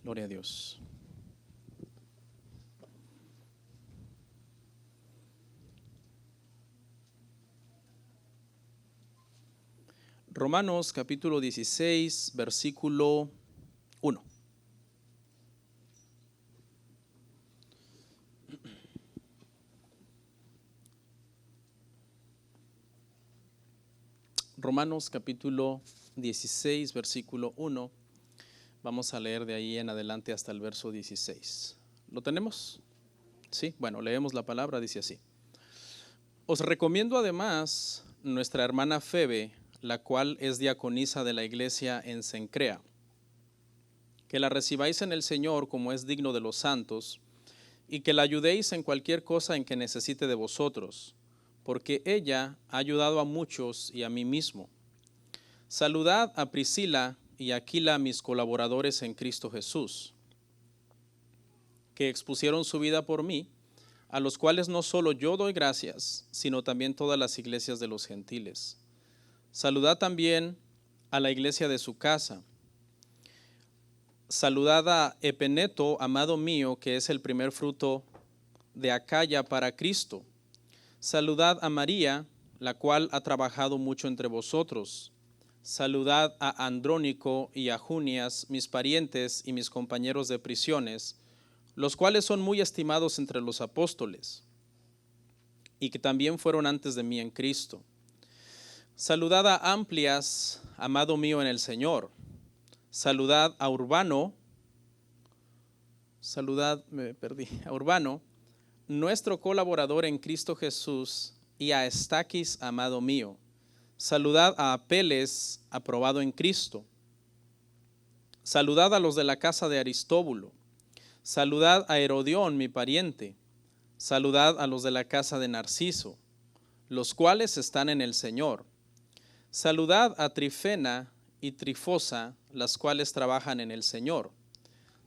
Gloria a Dios. Romanos capítulo 16, versículo 1. Romanos capítulo 16, versículo 1. Vamos a leer de ahí en adelante hasta el verso 16. ¿Lo tenemos? Sí, bueno, leemos la palabra, dice así. Os recomiendo además nuestra hermana Febe, la cual es diaconisa de la iglesia en Cencrea, que la recibáis en el Señor como es digno de los santos, y que la ayudéis en cualquier cosa en que necesite de vosotros, porque ella ha ayudado a muchos y a mí mismo. Saludad a Priscila y a Aquila, mis colaboradores en Cristo Jesús, que expusieron su vida por mí, a los cuales no solo yo doy gracias, sino también todas las iglesias de los gentiles. Saludad también a la iglesia de su casa. Saludad a Epeneto, amado mío, que es el primer fruto de Acaya para Cristo. Saludad a María, la cual ha trabajado mucho entre vosotros. Saludad a Andrónico y a Junias, mis parientes y mis compañeros de prisiones, los cuales son muy estimados entre los apóstoles, y que también fueron antes de mí en Cristo. Saludad a Amplias, amado mío en el Señor. Saludad a Urbano, a Urbano, nuestro colaborador en Cristo Jesús, y a Estaquis, amado mío. Saludad a Apeles, aprobado en Cristo. Saludad a los de la casa de Aristóbulo. Saludad a Herodión, mi pariente. Saludad a los de la casa de Narciso, los cuales están en el Señor. Saludad a Trifena y Trifosa, las cuales trabajan en el Señor.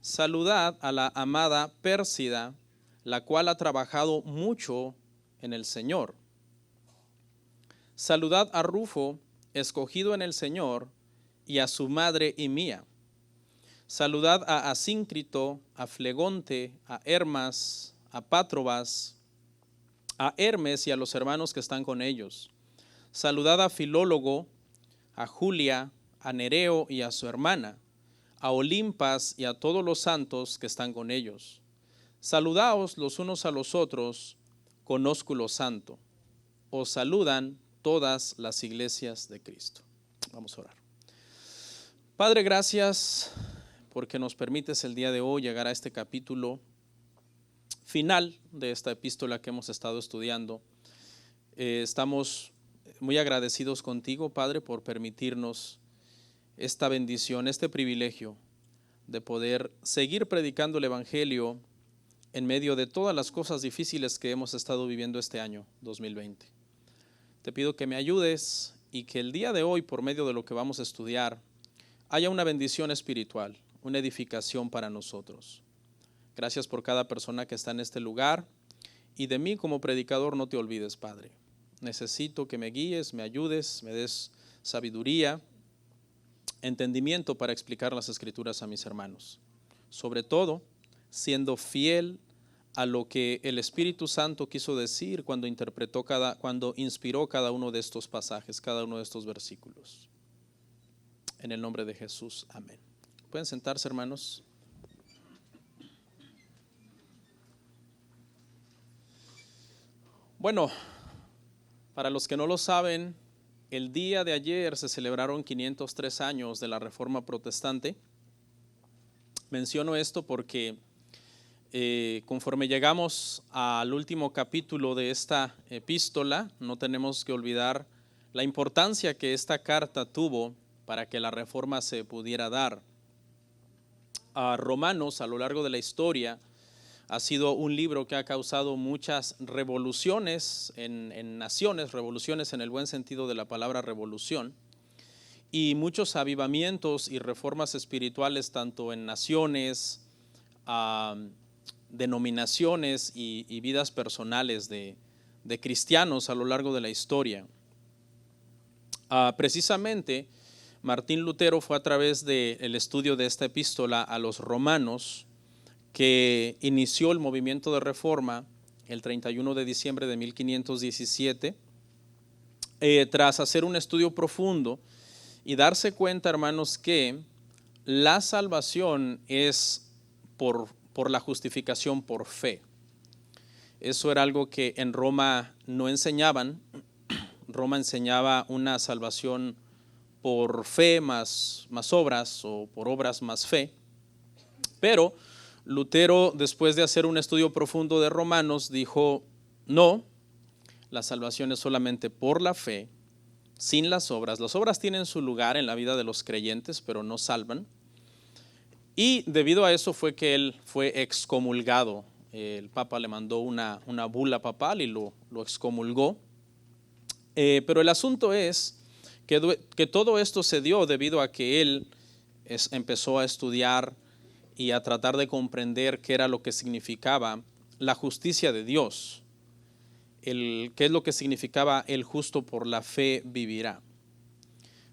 Saludad a la amada Pérsida, la cual ha trabajado mucho en el Señor. Saludad a Rufo, escogido en el Señor, y a su madre y mía. Saludad a Asíncrito, a Flegonte, a Hermas, a Pátrobas, a Hermes y a los hermanos que están con ellos. Saludad a Filólogo, a Julia, a Nereo y a su hermana, a Olimpas y a todos los santos que están con ellos. Saludaos los unos a los otros con ósculo santo. Os saludan todas las iglesias de Cristo. Vamos a orar. Padre, gracias porque nos permites el día de hoy llegar a este capítulo final de esta epístola que hemos estado estudiando. Estamos muy agradecidos contigo, Padre, por permitirnos esta bendición, este privilegio de poder seguir predicando el Evangelio en medio de todas las cosas difíciles que hemos estado viviendo este año 2020. Te pido que me ayudes y que el día de hoy, por medio de lo que vamos a estudiar, haya una bendición espiritual, una edificación para nosotros. Gracias por cada persona que está en este lugar y de mí como predicador no te olvides, Padre. Necesito que me guíes, me ayudes, me des sabiduría, entendimiento para explicar las Escrituras a mis hermanos. Sobre todo, siendo fiel a lo que el Espíritu Santo quiso decir cuando inspiró cada uno de estos pasajes, cada uno de estos versículos. En el nombre de Jesús, amén. ¿Pueden sentarse, hermanos? Bueno, para los que no lo saben, el día de ayer se celebraron 503 años de la Reforma Protestante. Menciono esto porque conforme llegamos al último capítulo de esta epístola, no tenemos que olvidar la importancia que esta carta tuvo para que la Reforma se pudiera dar. A Romanos, a lo largo de la historia, ha sido un libro que ha causado muchas revoluciones en naciones, revoluciones en el buen sentido de la palabra revolución, y muchos avivamientos y reformas espirituales tanto en naciones, denominaciones y vidas personales de cristianos a lo largo de la historia. Precisamente Martín Lutero fue a través del estudio de esta epístola a los romanos que inició el movimiento de reforma el 31 de diciembre de 1517, tras hacer un estudio profundo y darse cuenta, hermanos, que la salvación es por la justificación por fe. Eso era algo que en Roma no enseñaban. Roma enseñaba una salvación por fe más obras, o por obras más fe. Pero Lutero, después de hacer un estudio profundo de Romanos, dijo, no, la salvación es solamente por la fe, sin las obras. Las obras tienen su lugar en la vida de los creyentes, pero no salvan. Y debido a eso fue que él fue excomulgado. El Papa le mandó una bula papal y lo excomulgó. Pero el asunto es que todo esto se dio debido a que él empezó a estudiar y a tratar de comprender qué era lo que significaba la justicia de Dios, qué es lo que significaba el justo por la fe vivirá.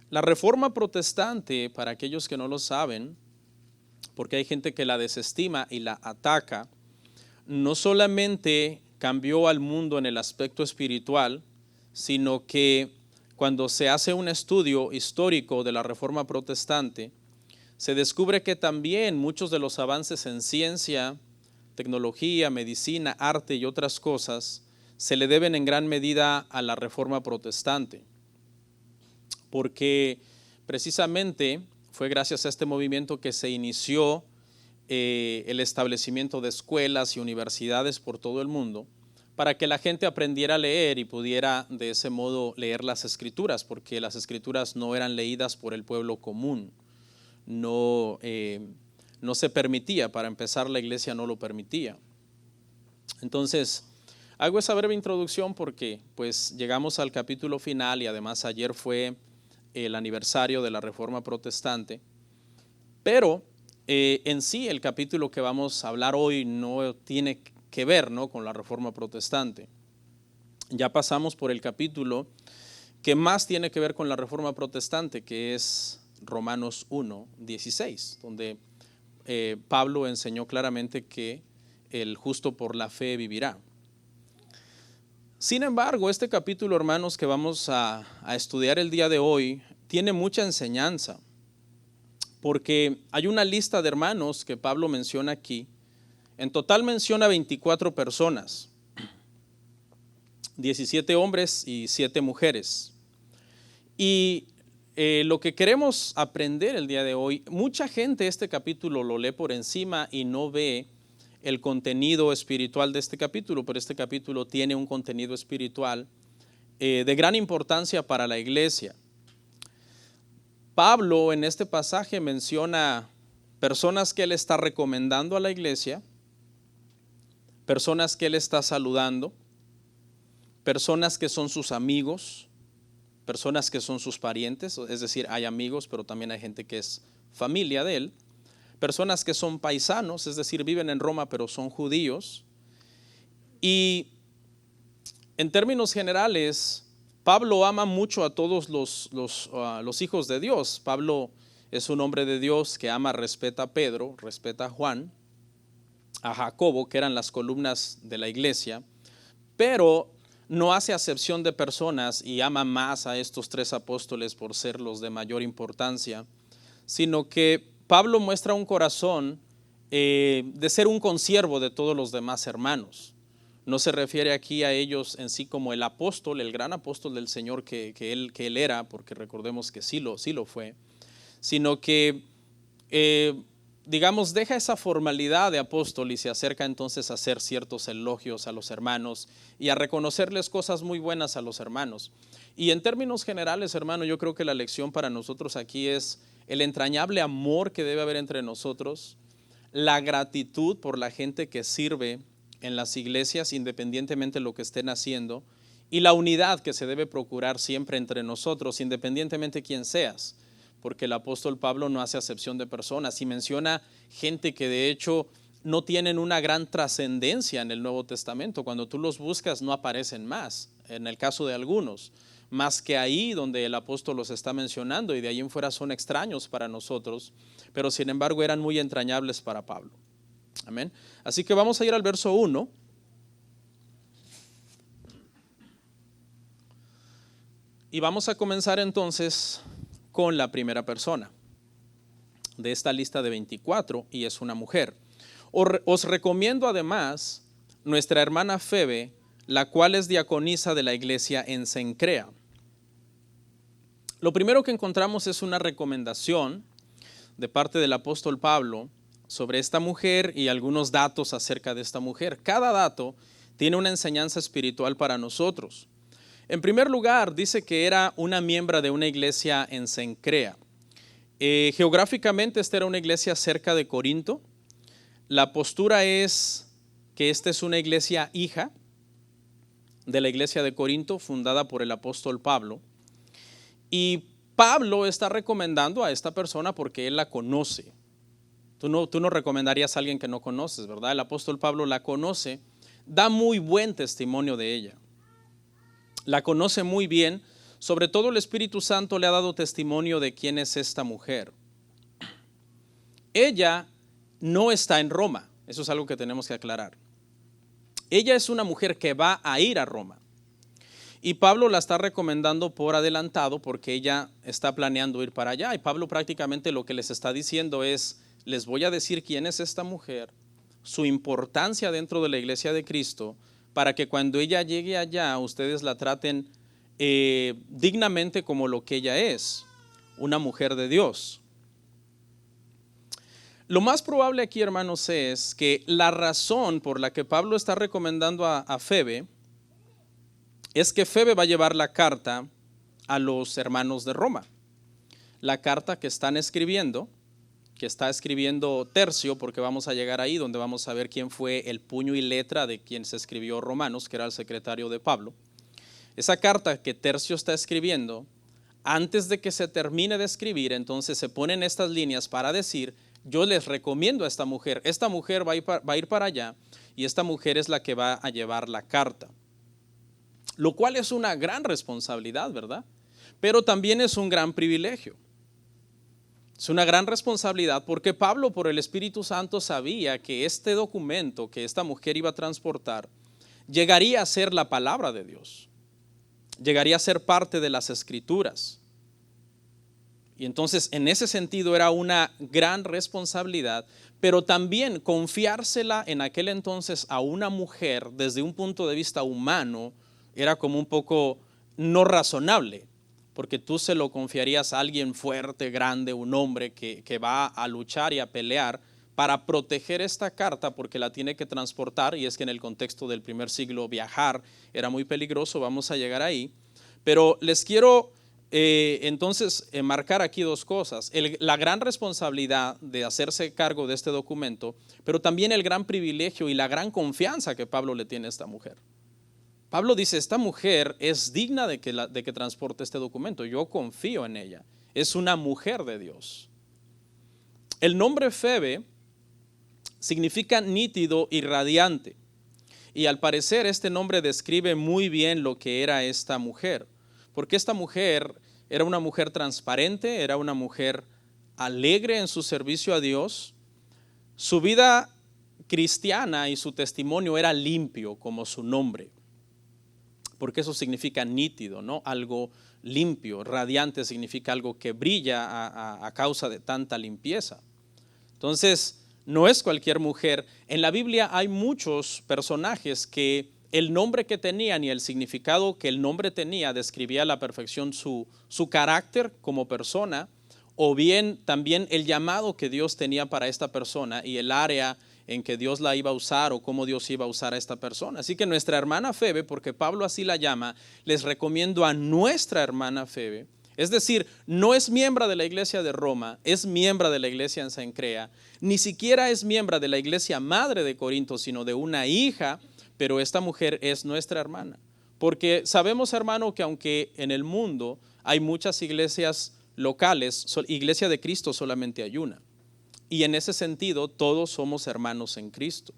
La reforma protestante, para aquellos que no lo saben, porque hay gente que la desestima y la ataca, no solamente cambió al mundo en el aspecto espiritual, sino que cuando se hace un estudio histórico de la reforma protestante, se descubre que también muchos de los avances en ciencia, tecnología, medicina, arte y otras cosas se le deben en gran medida a la reforma protestante, porque precisamente fue gracias a este movimiento que se inició el establecimiento de escuelas y universidades por todo el mundo, para que la gente aprendiera a leer y pudiera de ese modo leer las escrituras, porque las escrituras no eran leídas por el pueblo común. No se permitía, para empezar la iglesia no lo permitía. Entonces, hago esa breve introducción porque pues llegamos al capítulo final y además ayer fue el aniversario de la Reforma Protestante, pero en sí el capítulo que vamos a hablar hoy no tiene que ver, ¿no?, con la Reforma Protestante. Ya pasamos por el capítulo que más tiene que ver con la Reforma Protestante, que es Romanos 1:16, donde Pablo enseñó claramente que el justo por la fe vivirá. Sin embargo, este capítulo, hermanos, que vamos a estudiar el día de hoy, tiene mucha enseñanza, porque hay una lista de hermanos que Pablo menciona aquí. En total menciona 24 personas, 17 hombres y 7 mujeres. Y lo que queremos aprender el día de hoy, mucha gente este capítulo lo lee por encima y no ve el contenido espiritual de este capítulo, pero este capítulo tiene un contenido espiritual de gran importancia para la iglesia. Pablo en este pasaje menciona personas que él está recomendando a la iglesia, personas que él está saludando, personas que son sus amigos, personas que son sus parientes, es decir, hay amigos, pero también hay gente que es familia de él, personas que son paisanos, es decir, viven en Roma pero son judíos. Y en términos generales, Pablo ama mucho a todos los hijos de Dios. Pablo es un hombre de Dios que ama, respeta a Pedro, respeta a Juan, a Jacobo, que eran las columnas de la iglesia, pero no hace acepción de personas y ama más a estos 3 apóstoles por ser los de mayor importancia, sino que Pablo muestra un corazón de ser un consiervo de todos los demás hermanos. No se refiere aquí a ellos en sí como el apóstol, el gran apóstol del Señor que él era, porque recordemos que sí lo fue, sino que digamos, deja esa formalidad de apóstol y se acerca entonces a hacer ciertos elogios a los hermanos y a reconocerles cosas muy buenas a los hermanos. Y en términos generales, hermano, yo creo que la lección para nosotros aquí es el entrañable amor que debe haber entre nosotros, la gratitud por la gente que sirve en las iglesias, independientemente de lo que estén haciendo, y la unidad que se debe procurar siempre entre nosotros, independientemente de quién seas. Porque el apóstol Pablo no hace acepción de personas y menciona gente que de hecho no tienen una gran trascendencia en el Nuevo Testamento. Cuando tú los buscas no aparecen más, en el caso de algunos. más que ahí donde el apóstol los está mencionando, y de ahí en fuera son extraños para nosotros, pero sin embargo eran muy entrañables para Pablo. Amén. Así que vamos a ir al verso 1. Y vamos a comenzar entonces con la primera persona de esta lista de 24, y es una mujer. Os recomiendo además nuestra hermana Febe, la cual es diaconisa de la iglesia en Cencrea. Lo primero que encontramos es una recomendación de parte del apóstol Pablo sobre esta mujer y algunos datos acerca de esta mujer. Cada dato tiene una enseñanza espiritual para nosotros. En primer lugar, dice que era una miembro de una iglesia en Cencrea. Geográficamente esta era una iglesia cerca de Corinto. La postura es que esta es una iglesia hija de la iglesia de Corinto, fundada por el apóstol Pablo. Y Pablo está recomendando a esta persona porque él la conoce. Tú no recomendarías a alguien que no conoces, ¿verdad? El apóstol Pablo la conoce, da muy buen testimonio de ella. La conoce muy bien, sobre todo el Espíritu Santo le ha dado testimonio de quién es esta mujer. Ella no está en Roma, eso es algo que tenemos que aclarar. Ella es una mujer que va a ir a Roma. Y Pablo la está recomendando por adelantado porque ella está planeando ir para allá. Y Pablo prácticamente lo que les está diciendo es, les voy a decir quién es esta mujer, su importancia dentro de la iglesia de Cristo, para que cuando ella llegue allá ustedes la traten dignamente como lo que ella es, una mujer de Dios. Lo más probable aquí, hermanos, es que la razón por la que Pablo está recomendando a Febe es que Febe va a llevar la carta a los hermanos de Roma. La carta que están escribiendo, que está escribiendo Tercio, porque vamos a llegar ahí donde vamos a ver quién fue el puño y letra de quien se escribió Romanos, que era el secretario de Pablo. Esa carta que Tercio está escribiendo, antes de que se termine de escribir, entonces se ponen estas líneas para decir, yo les recomiendo a esta mujer va a ir para allá, y esta mujer es la que va a llevar la carta. Lo cual es una gran responsabilidad, ¿verdad? Pero también es un gran privilegio. Es una gran responsabilidad porque Pablo, por el Espíritu Santo, sabía que este documento que esta mujer iba a transportar llegaría a ser la palabra de Dios. Llegaría a ser parte de las Escrituras. Y entonces, en ese sentido, era una gran responsabilidad, pero también confiársela en aquel entonces a una mujer desde un punto de vista humano era como un poco no razonable, porque tú se lo confiarías a alguien fuerte, grande, un hombre que va a luchar y a pelear para proteger esta carta porque la tiene que transportar, y es que en el contexto del primer siglo viajar era muy peligroso, vamos a llegar ahí, pero les quiero entonces marcar aquí dos cosas, la gran responsabilidad de hacerse cargo de este documento, pero también el gran privilegio y la gran confianza que Pablo le tiene a esta mujer. Pablo dice, esta mujer es digna de que transporte este documento, yo confío en ella, es una mujer de Dios. El nombre Febe significa nítido y radiante, y al parecer este nombre describe muy bien lo que era esta mujer, porque esta mujer era una mujer transparente, era una mujer alegre en su servicio a Dios, su vida cristiana y su testimonio era limpio como su nombre. Porque eso significa nítido, ¿no? Algo limpio, radiante significa algo que brilla a causa de tanta limpieza. Entonces, no es cualquier mujer. En la Biblia hay muchos personajes que el nombre que tenían y el significado que el nombre tenía describía a la perfección su carácter como persona, o bien también el llamado que Dios tenía para esta persona y el área en que Dios la iba a usar o cómo Dios iba a usar a esta persona. Así que nuestra hermana Febe, porque Pablo así la llama, les recomiendo a nuestra hermana Febe, es decir, no es miembro de la iglesia de Roma, es miembro de la iglesia en Cencrea, ni siquiera es miembro de la iglesia madre de Corinto, sino de una hija, pero esta mujer es nuestra hermana. Porque sabemos, hermano, que aunque en el mundo hay muchas iglesias locales, iglesia de Cristo solamente hay una. Y en ese sentido, todos somos hermanos en Cristo.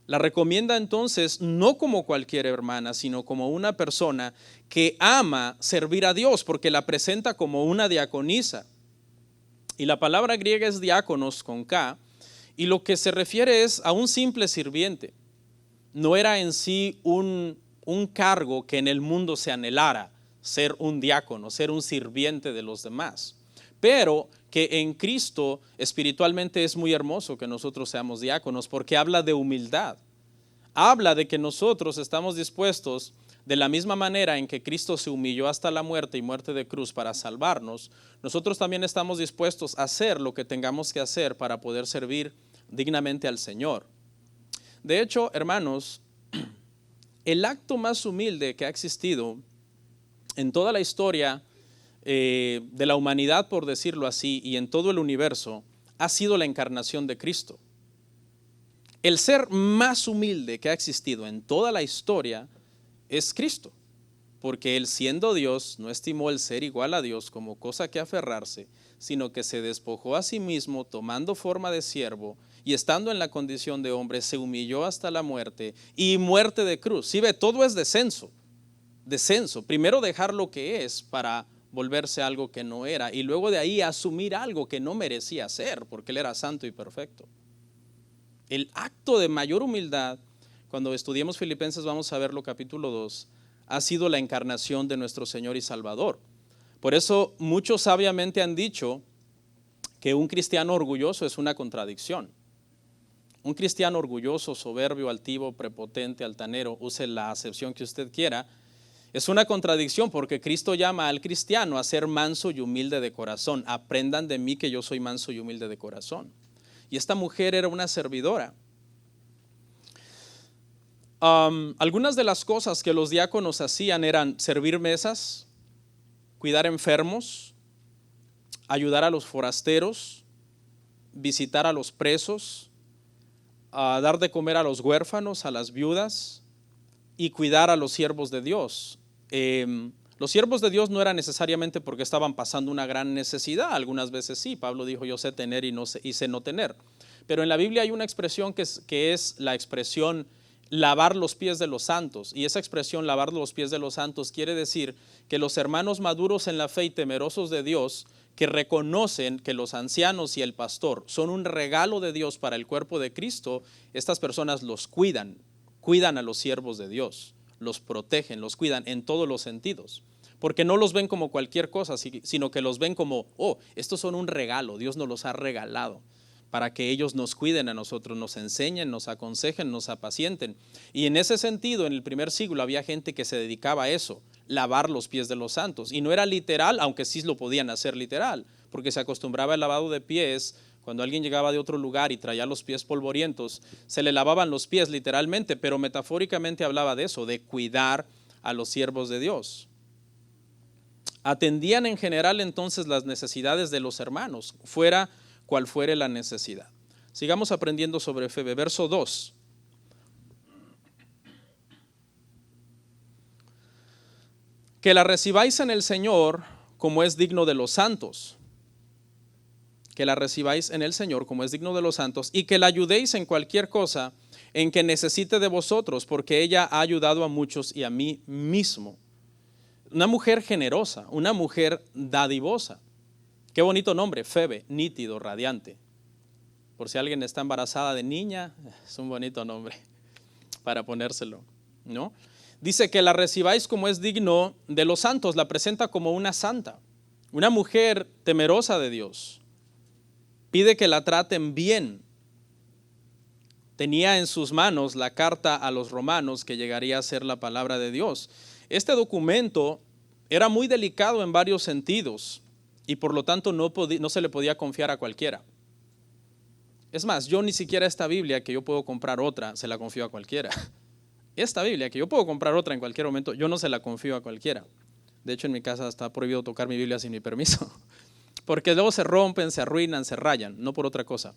La recomienda entonces no como cualquier hermana, sino como una persona que ama servir a Dios, porque la presenta como una diaconisa. Y la palabra griega es diáconos con K, y lo que se refiere es a un simple sirviente. No era en sí un cargo que en el mundo se anhelara, ser un diácono, ser un sirviente de los demás. Pero que en Cristo espiritualmente es muy hermoso que nosotros seamos diáconos, porque habla de humildad. Habla de que nosotros estamos dispuestos, de la misma manera en que Cristo se humilló hasta la muerte y muerte de cruz para salvarnos, nosotros también estamos dispuestos a hacer lo que tengamos que hacer para poder servir dignamente al Señor. De hecho, hermanos, el acto más humilde que ha existido en toda la historia de la humanidad, por decirlo así, y en todo el universo, ha sido la encarnación de Cristo. El ser más humilde que ha existido en toda la historia es Cristo, porque Él, siendo Dios, no estimó el ser igual a Dios como cosa que aferrarse, sino que se despojó a sí mismo, tomando forma de siervo, y estando en la condición de hombre, se humilló hasta la muerte, y muerte de cruz. ¿Sí ve? Todo es descenso. Primero dejar lo que es para volverse algo que no era, y luego de ahí asumir algo que no merecía ser, porque Él era santo y perfecto. El acto de mayor humildad, cuando estudiemos Filipenses vamos a verlo capítulo 2, ha sido la encarnación de nuestro Señor y Salvador. Por eso muchos sabiamente han dicho que un cristiano orgulloso es una contradicción. Un cristiano orgulloso, soberbio, altivo, prepotente, altanero, use la acepción que usted quiera, es una contradicción, porque Cristo llama al cristiano a ser manso y humilde de corazón. Aprendan de mí que yo soy manso y humilde de corazón. Y esta mujer era una servidora. Algunas de las cosas que los diáconos hacían eran servir mesas, cuidar enfermos, ayudar a los forasteros, visitar a los presos, dar de comer a los huérfanos, a las viudas y cuidar a los siervos de Dios. Los siervos de Dios no era necesariamente porque estaban pasando una gran necesidad, algunas veces sí. Pablo dijo: yo sé tener y sé no tener. Pero en la Biblia hay una expresión que es la expresión lavar los pies de los santos, y esa expresión lavar los pies de los santos quiere decir que los hermanos maduros en la fe y temerosos de Dios, que reconocen que los ancianos y el pastor son un regalo de Dios para el cuerpo de Cristo, estas personas los cuidan a los siervos de Dios, los protegen, los cuidan en todos los sentidos, porque no los ven como cualquier cosa, sino que los ven como: oh, estos son un regalo, Dios nos los ha regalado para que ellos nos cuiden a nosotros, nos enseñen, nos aconsejen, nos apacienten. Y en ese sentido, en el primer siglo había gente que se dedicaba a eso, lavar los pies de los santos. Y no era literal, aunque sí lo podían hacer literal, porque se acostumbraba el lavado de pies. Cuando alguien llegaba de otro lugar y traía los pies polvorientos, se le lavaban los pies literalmente, pero metafóricamente hablaba de eso, de cuidar a los siervos de Dios. Atendían en general entonces las necesidades de los hermanos, fuera cual fuere la necesidad. Sigamos aprendiendo sobre fe. Verso 2. Que la recibáis en el Señor como es digno de los santos. Que la recibáis en el Señor como es digno de los santos, y que la ayudéis en cualquier cosa en que necesite de vosotros, porque ella ha ayudado a muchos y a mí mismo. Una mujer generosa, una mujer dadivosa. Qué bonito nombre, Febe, nítido, radiante. Por si alguien está embarazada de niña, es un bonito nombre para ponérselo, ¿no? Dice que la recibáis como es digno de los santos, la presenta como una santa, una mujer temerosa de Dios. Pide que la traten bien. Tenía en sus manos la carta a los romanos, que llegaría a ser la palabra de Dios. Este documento era muy delicado en varios sentidos, y por lo tanto no se le podía confiar a cualquiera. Es más, yo ni siquiera esta Biblia, que yo puedo comprar otra, se la confío a cualquiera. Esta Biblia, que yo puedo comprar otra en cualquier momento, yo no se la confío a cualquiera. De hecho, en mi casa está prohibido tocar mi Biblia sin mi permiso, porque luego se rompen, se arruinan, se rayan, no por otra cosa.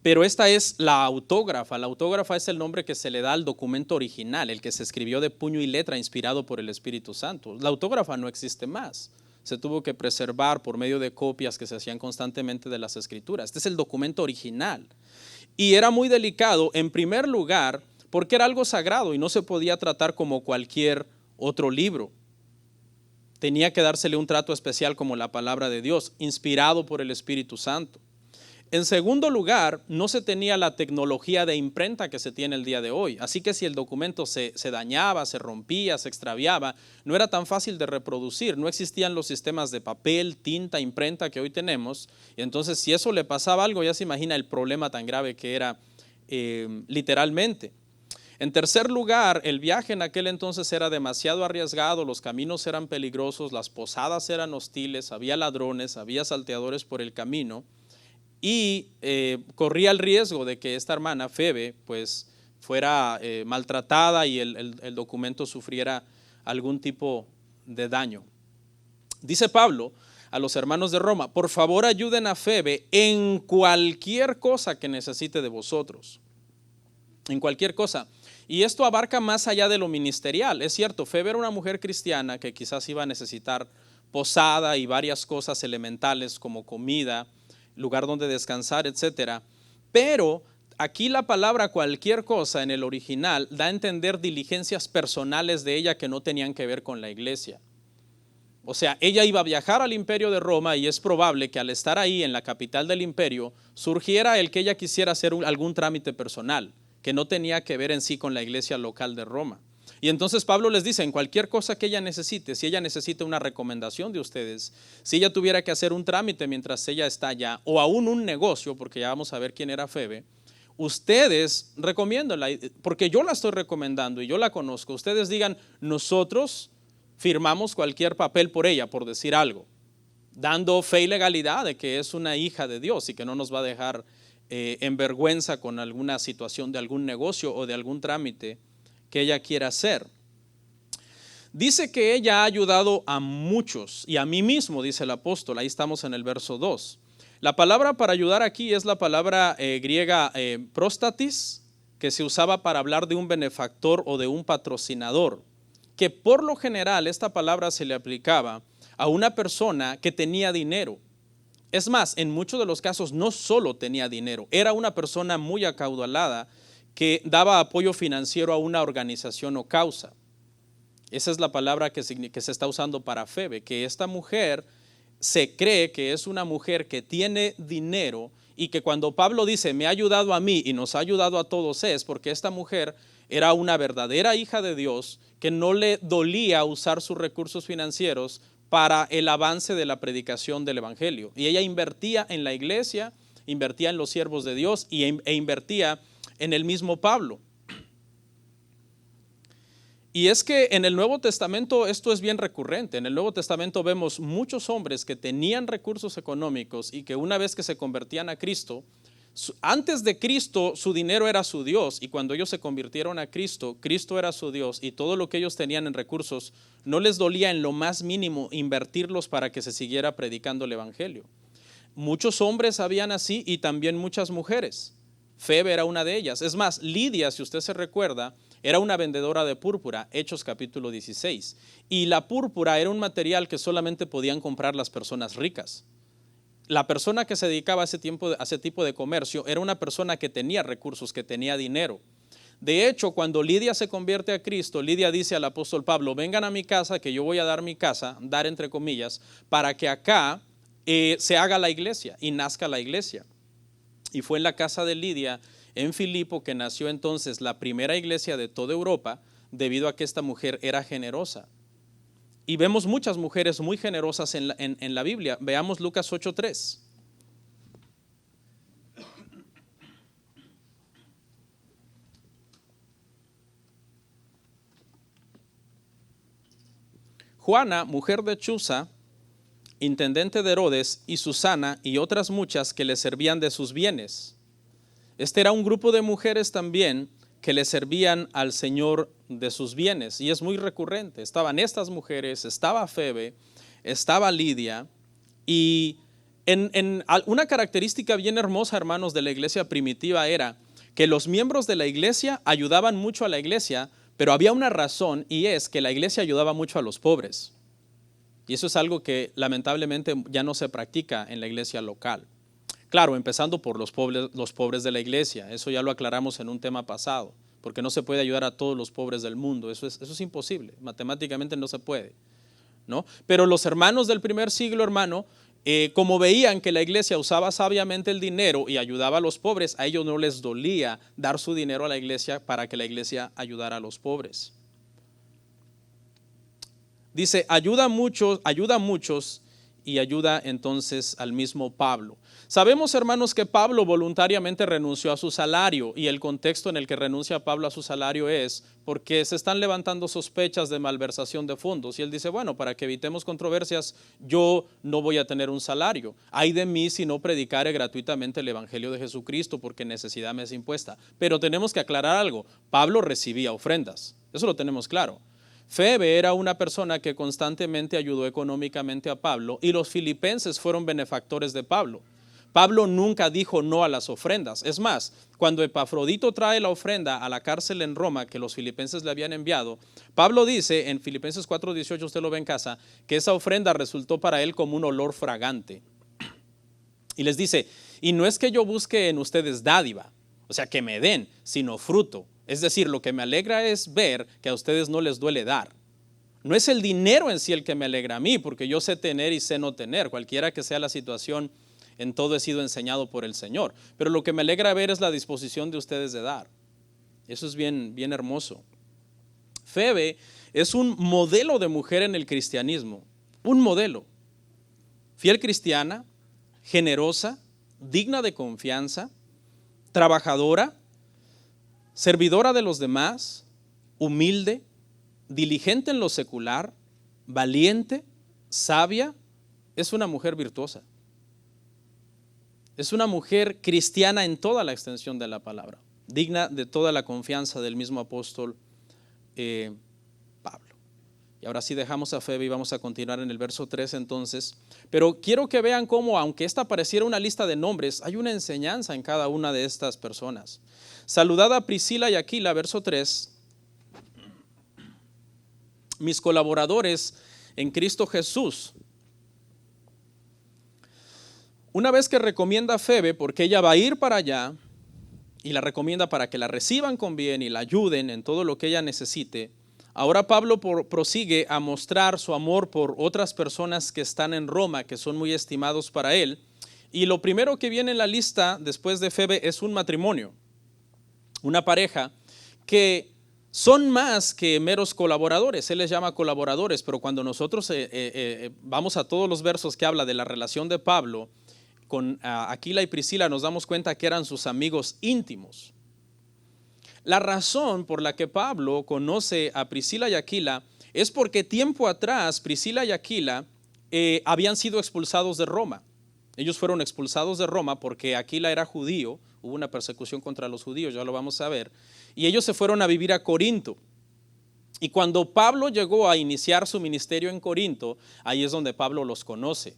Pero esta es la autógrafa. La autógrafa es el nombre que se le da al documento original, el que se escribió de puño y letra inspirado por el Espíritu Santo. La autógrafa no existe más. Se tuvo que preservar por medio de copias que se hacían constantemente de las Escrituras. Este es el documento original. Y era muy delicado, en primer lugar, porque era algo sagrado y no se podía tratar como cualquier otro libro. Tenía que dársele un trato especial como la palabra de Dios, inspirado por el Espíritu Santo. En segundo lugar, no se tenía la tecnología de imprenta que se tiene el día de hoy. Así que si el documento se dañaba, se rompía, se extraviaba, no era tan fácil de reproducir. No existían los sistemas de papel, tinta, imprenta que hoy tenemos. Y entonces si eso le pasaba algo, ya se imagina el problema tan grave que era literalmente. En tercer lugar, el viaje en aquel entonces era demasiado arriesgado, los caminos eran peligrosos, las posadas eran hostiles, había ladrones, había salteadores por el camino. Y corría el riesgo de que esta hermana, Febe, pues fuera maltratada y el documento sufriera algún tipo de daño. Dice Pablo a los hermanos de Roma: por favor ayuden a Febe en cualquier cosa que necesite de vosotros. En cualquier cosa. Y esto abarca más allá de lo ministerial. Es cierto, Febe era una mujer cristiana que quizás iba a necesitar posada y varias cosas elementales como comida, lugar donde descansar, etcétera. Pero aquí la palabra cualquier cosa en el original da a entender diligencias personales de ella que no tenían que ver con la iglesia. O sea, ella iba a viajar al imperio de Roma y es probable que al estar ahí en la capital del imperio surgiera el que ella quisiera hacer algún trámite personal que no tenía que ver en sí con la iglesia local de Roma. Y entonces Pablo les dice: en cualquier cosa que ella necesite, si ella necesita una recomendación de ustedes, si ella tuviera que hacer un trámite mientras ella está allá, o aún un negocio, porque ya vamos a ver quién era Febe, ustedes recomiéndola, porque yo la estoy recomendando y yo la conozco. Ustedes digan: nosotros firmamos cualquier papel por ella, por decir algo, dando fe y legalidad de que es una hija de Dios y que no nos va a dejar en vergüenza con alguna situación de algún negocio o de algún trámite que ella quiera hacer. Dice que ella ha ayudado a muchos y a mí mismo, dice el apóstol. Ahí estamos en el verso 2. La palabra para ayudar aquí es la palabra griega próstatis, que se usaba para hablar de un benefactor o de un patrocinador, que por lo general esta palabra se le aplicaba a una persona que tenía dinero. Es más, en muchos de los casos no solo tenía dinero, era una persona muy acaudalada que daba apoyo financiero a una organización o causa. Esa es la palabra que se está usando para Febe, que esta mujer se cree que es una mujer que tiene dinero y que cuando Pablo dice me ha ayudado a mí y nos ha ayudado a todos, es porque esta mujer era una verdadera hija de Dios que no le dolía usar sus recursos financieros para el avance de la predicación del evangelio. Y ella invertía en la iglesia, invertía en los siervos de Dios e invertía en el mismo Pablo. Y es que en el Nuevo Testamento esto es bien recurrente. En el Nuevo Testamento vemos muchos hombres que tenían recursos económicos y que una vez que se convertían a Cristo, antes de Cristo su dinero era su Dios, y cuando ellos se convirtieron a Cristo, Cristo era su Dios, y todo lo que ellos tenían en recursos no les dolía en lo más mínimo invertirlos para que se siguiera predicando el evangelio. Muchos hombres habían así y también muchas mujeres. Febe era una de ellas. Es más, Lidia, si usted se recuerda, era una vendedora de púrpura, Hechos capítulo 16. Y la púrpura era un material que solamente podían comprar las personas ricas. La persona que se dedicaba a ese tipo de comercio era una persona que tenía recursos, que tenía dinero. De hecho, cuando Lidia se convierte a Cristo, Lidia dice al apóstol Pablo: vengan a mi casa, que yo voy a dar mi casa, dar entre comillas, para que acá se haga la iglesia y nazca la iglesia. Y fue en la casa de Lidia, en Filipo, que nació entonces la primera iglesia de toda Europa, debido a que esta mujer era generosa. Y vemos muchas mujeres muy generosas en la Biblia. Veamos Lucas 8:3. Juana, mujer de Chuza, intendente de Herodes, y Susana y otras muchas que le servían de sus bienes. Este era un grupo de mujeres también que le servían al Señor de sus bienes, y es muy recurrente. Estaban estas mujeres, estaba Febe, estaba Lidia, y en una característica bien hermosa, hermanos, de la iglesia primitiva era que los miembros de la iglesia ayudaban mucho a la iglesia, pero había una razón, y es que la iglesia ayudaba mucho a los pobres. Y eso es algo que lamentablemente ya no se practica en la iglesia local. Claro, empezando por los pobres de la iglesia. Eso ya lo aclaramos en un tema pasado, porque no se puede ayudar a todos los pobres del mundo. Eso es imposible, matemáticamente no se puede, ¿no? Pero los hermanos del primer siglo, hermano, como veían que la iglesia usaba sabiamente el dinero y ayudaba a los pobres, a ellos no les dolía dar su dinero a la iglesia para que la iglesia ayudara a los pobres. Dice, ayuda a muchos y ayuda entonces al mismo Pablo. Sabemos, hermanos, que Pablo voluntariamente renunció a su salario, y el contexto en el que renuncia Pablo a su salario es porque se están levantando sospechas de malversación de fondos, y él dice, bueno, para que evitemos controversias, yo no voy a tener un salario. Ay de mí si no predicare gratuitamente el evangelio de Jesucristo, porque necesidad me es impuesta. Pero tenemos que aclarar algo, Pablo recibía ofrendas, eso lo tenemos claro. Febe era una persona que constantemente ayudó económicamente a Pablo, y los filipenses fueron benefactores de Pablo. Pablo nunca dijo no a las ofrendas. Es más, cuando Epafrodito trae la ofrenda a la cárcel en Roma que los filipenses le habían enviado, Pablo dice en Filipenses 4:18, usted lo ve en casa, que esa ofrenda resultó para él como un olor fragante. Y les dice, y no es que yo busque en ustedes dádiva, o sea, que me den, sino fruto. Es decir, lo que me alegra es ver que a ustedes no les duele dar. No es el dinero en sí el que me alegra a mí, porque yo sé tener y sé no tener, cualquiera que sea la situación. En todo he sido enseñado por el Señor. Pero lo que me alegra ver es la disposición de ustedes de dar. Eso es bien, bien hermoso. Febe es un modelo de mujer en el cristianismo. Un modelo. Fiel cristiana, generosa, digna de confianza, trabajadora, servidora de los demás, humilde, diligente en lo secular, valiente, sabia. Es una mujer virtuosa. Es una mujer cristiana en toda la extensión de la palabra, digna de toda la confianza del mismo apóstol Pablo. Y ahora sí dejamos a Febe y vamos a continuar en el verso 3 entonces. Pero quiero que vean cómo, aunque esta pareciera una lista de nombres, hay una enseñanza en cada una de estas personas. Saludad a Priscila y Aquila, verso 3. Mis colaboradores en Cristo Jesús. Una vez que recomienda a Febe, porque ella va a ir para allá, y la recomienda para que la reciban con bien y la ayuden en todo lo que ella necesite, ahora Pablo prosigue a mostrar su amor por otras personas que están en Roma, que son muy estimados para él. Y lo primero que viene en la lista después de Febe es un matrimonio, una pareja que son más que meros colaboradores. Él les llama colaboradores, pero cuando nosotros vamos a todos los versos que habla de la relación de Pablo con Aquila y Priscila, nos damos cuenta que eran sus amigos íntimos. La razón por la que Pablo conoce a Priscila y Aquila es porque tiempo atrás Priscila y Aquila habían sido expulsados de Roma. Ellos fueron expulsados de Roma porque Aquila era judío, hubo una persecución contra los judíos, ya lo vamos a ver, y ellos se fueron a vivir a Corinto. Y cuando Pablo llegó a iniciar su ministerio en Corinto, ahí es donde Pablo los conoce.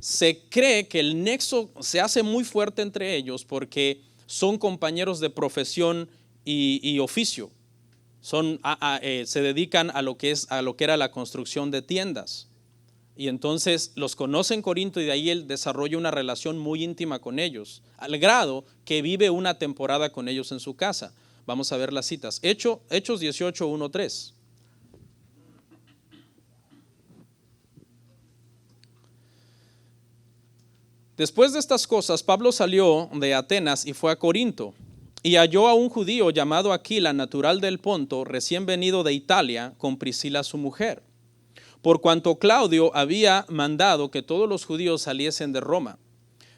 Se cree que el nexo se hace muy fuerte entre ellos porque son compañeros de profesión y oficio. Se dedican a lo que era la construcción de tiendas. Y entonces los conoce en Corinto y de ahí él desarrolla una relación muy íntima con ellos, al grado que vive una temporada con ellos en su casa. Vamos a ver las citas. Hechos 18, 1, 3. Después de estas cosas, Pablo salió de Atenas y fue a Corinto, y halló a un judío llamado Aquila, natural del Ponto, recién venido de Italia, con Priscila su mujer, por cuanto Claudio había mandado que todos los judíos saliesen de Roma.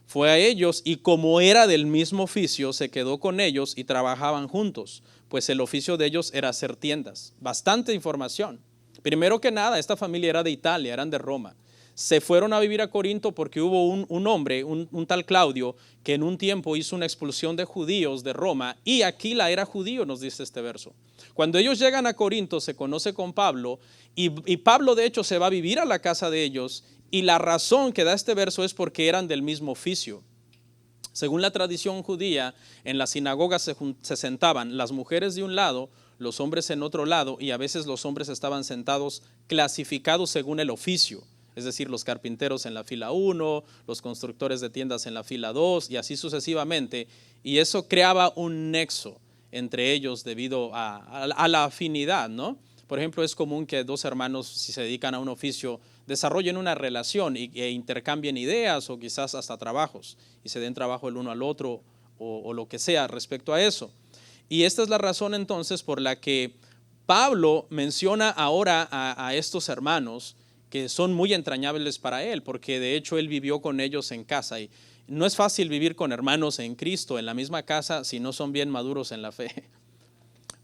Fue a ellos y como era del mismo oficio, se quedó con ellos y trabajaban juntos, pues el oficio de ellos era hacer tiendas. Bastante información. Primero que nada, esta familia era de Italia, eran de Roma. Se fueron a vivir a Corinto porque hubo un hombre, un tal Claudio, que en un tiempo hizo una expulsión de judíos de Roma, y Aquila era judío, nos dice este verso. Cuando ellos llegan a Corinto, se conoce con Pablo, y Pablo de hecho se va a vivir a la casa de ellos, y la razón que da este verso es porque eran del mismo oficio. Según la tradición judía, en las sinagogas se sentaban las mujeres de un lado, los hombres en otro lado, y a veces los hombres estaban sentados clasificados según el oficio. es decir, los carpinteros en la fila 1, los constructores de tiendas en la fila 2 y así sucesivamente, y eso creaba un nexo entre ellos debido a la afinidad, ¿no? Por ejemplo, es común que dos hermanos, si se dedican a un oficio, desarrollen una relación e intercambien ideas o quizás hasta trabajos y se den trabajo el uno al otro o lo que sea respecto a eso. Y esta es la razón entonces por la que Pablo menciona ahora a estos hermanos que son muy entrañables para él, porque de hecho él vivió con ellos en casa y no es fácil vivir con hermanos en Cristo en la misma casa si no son bien maduros en la fe.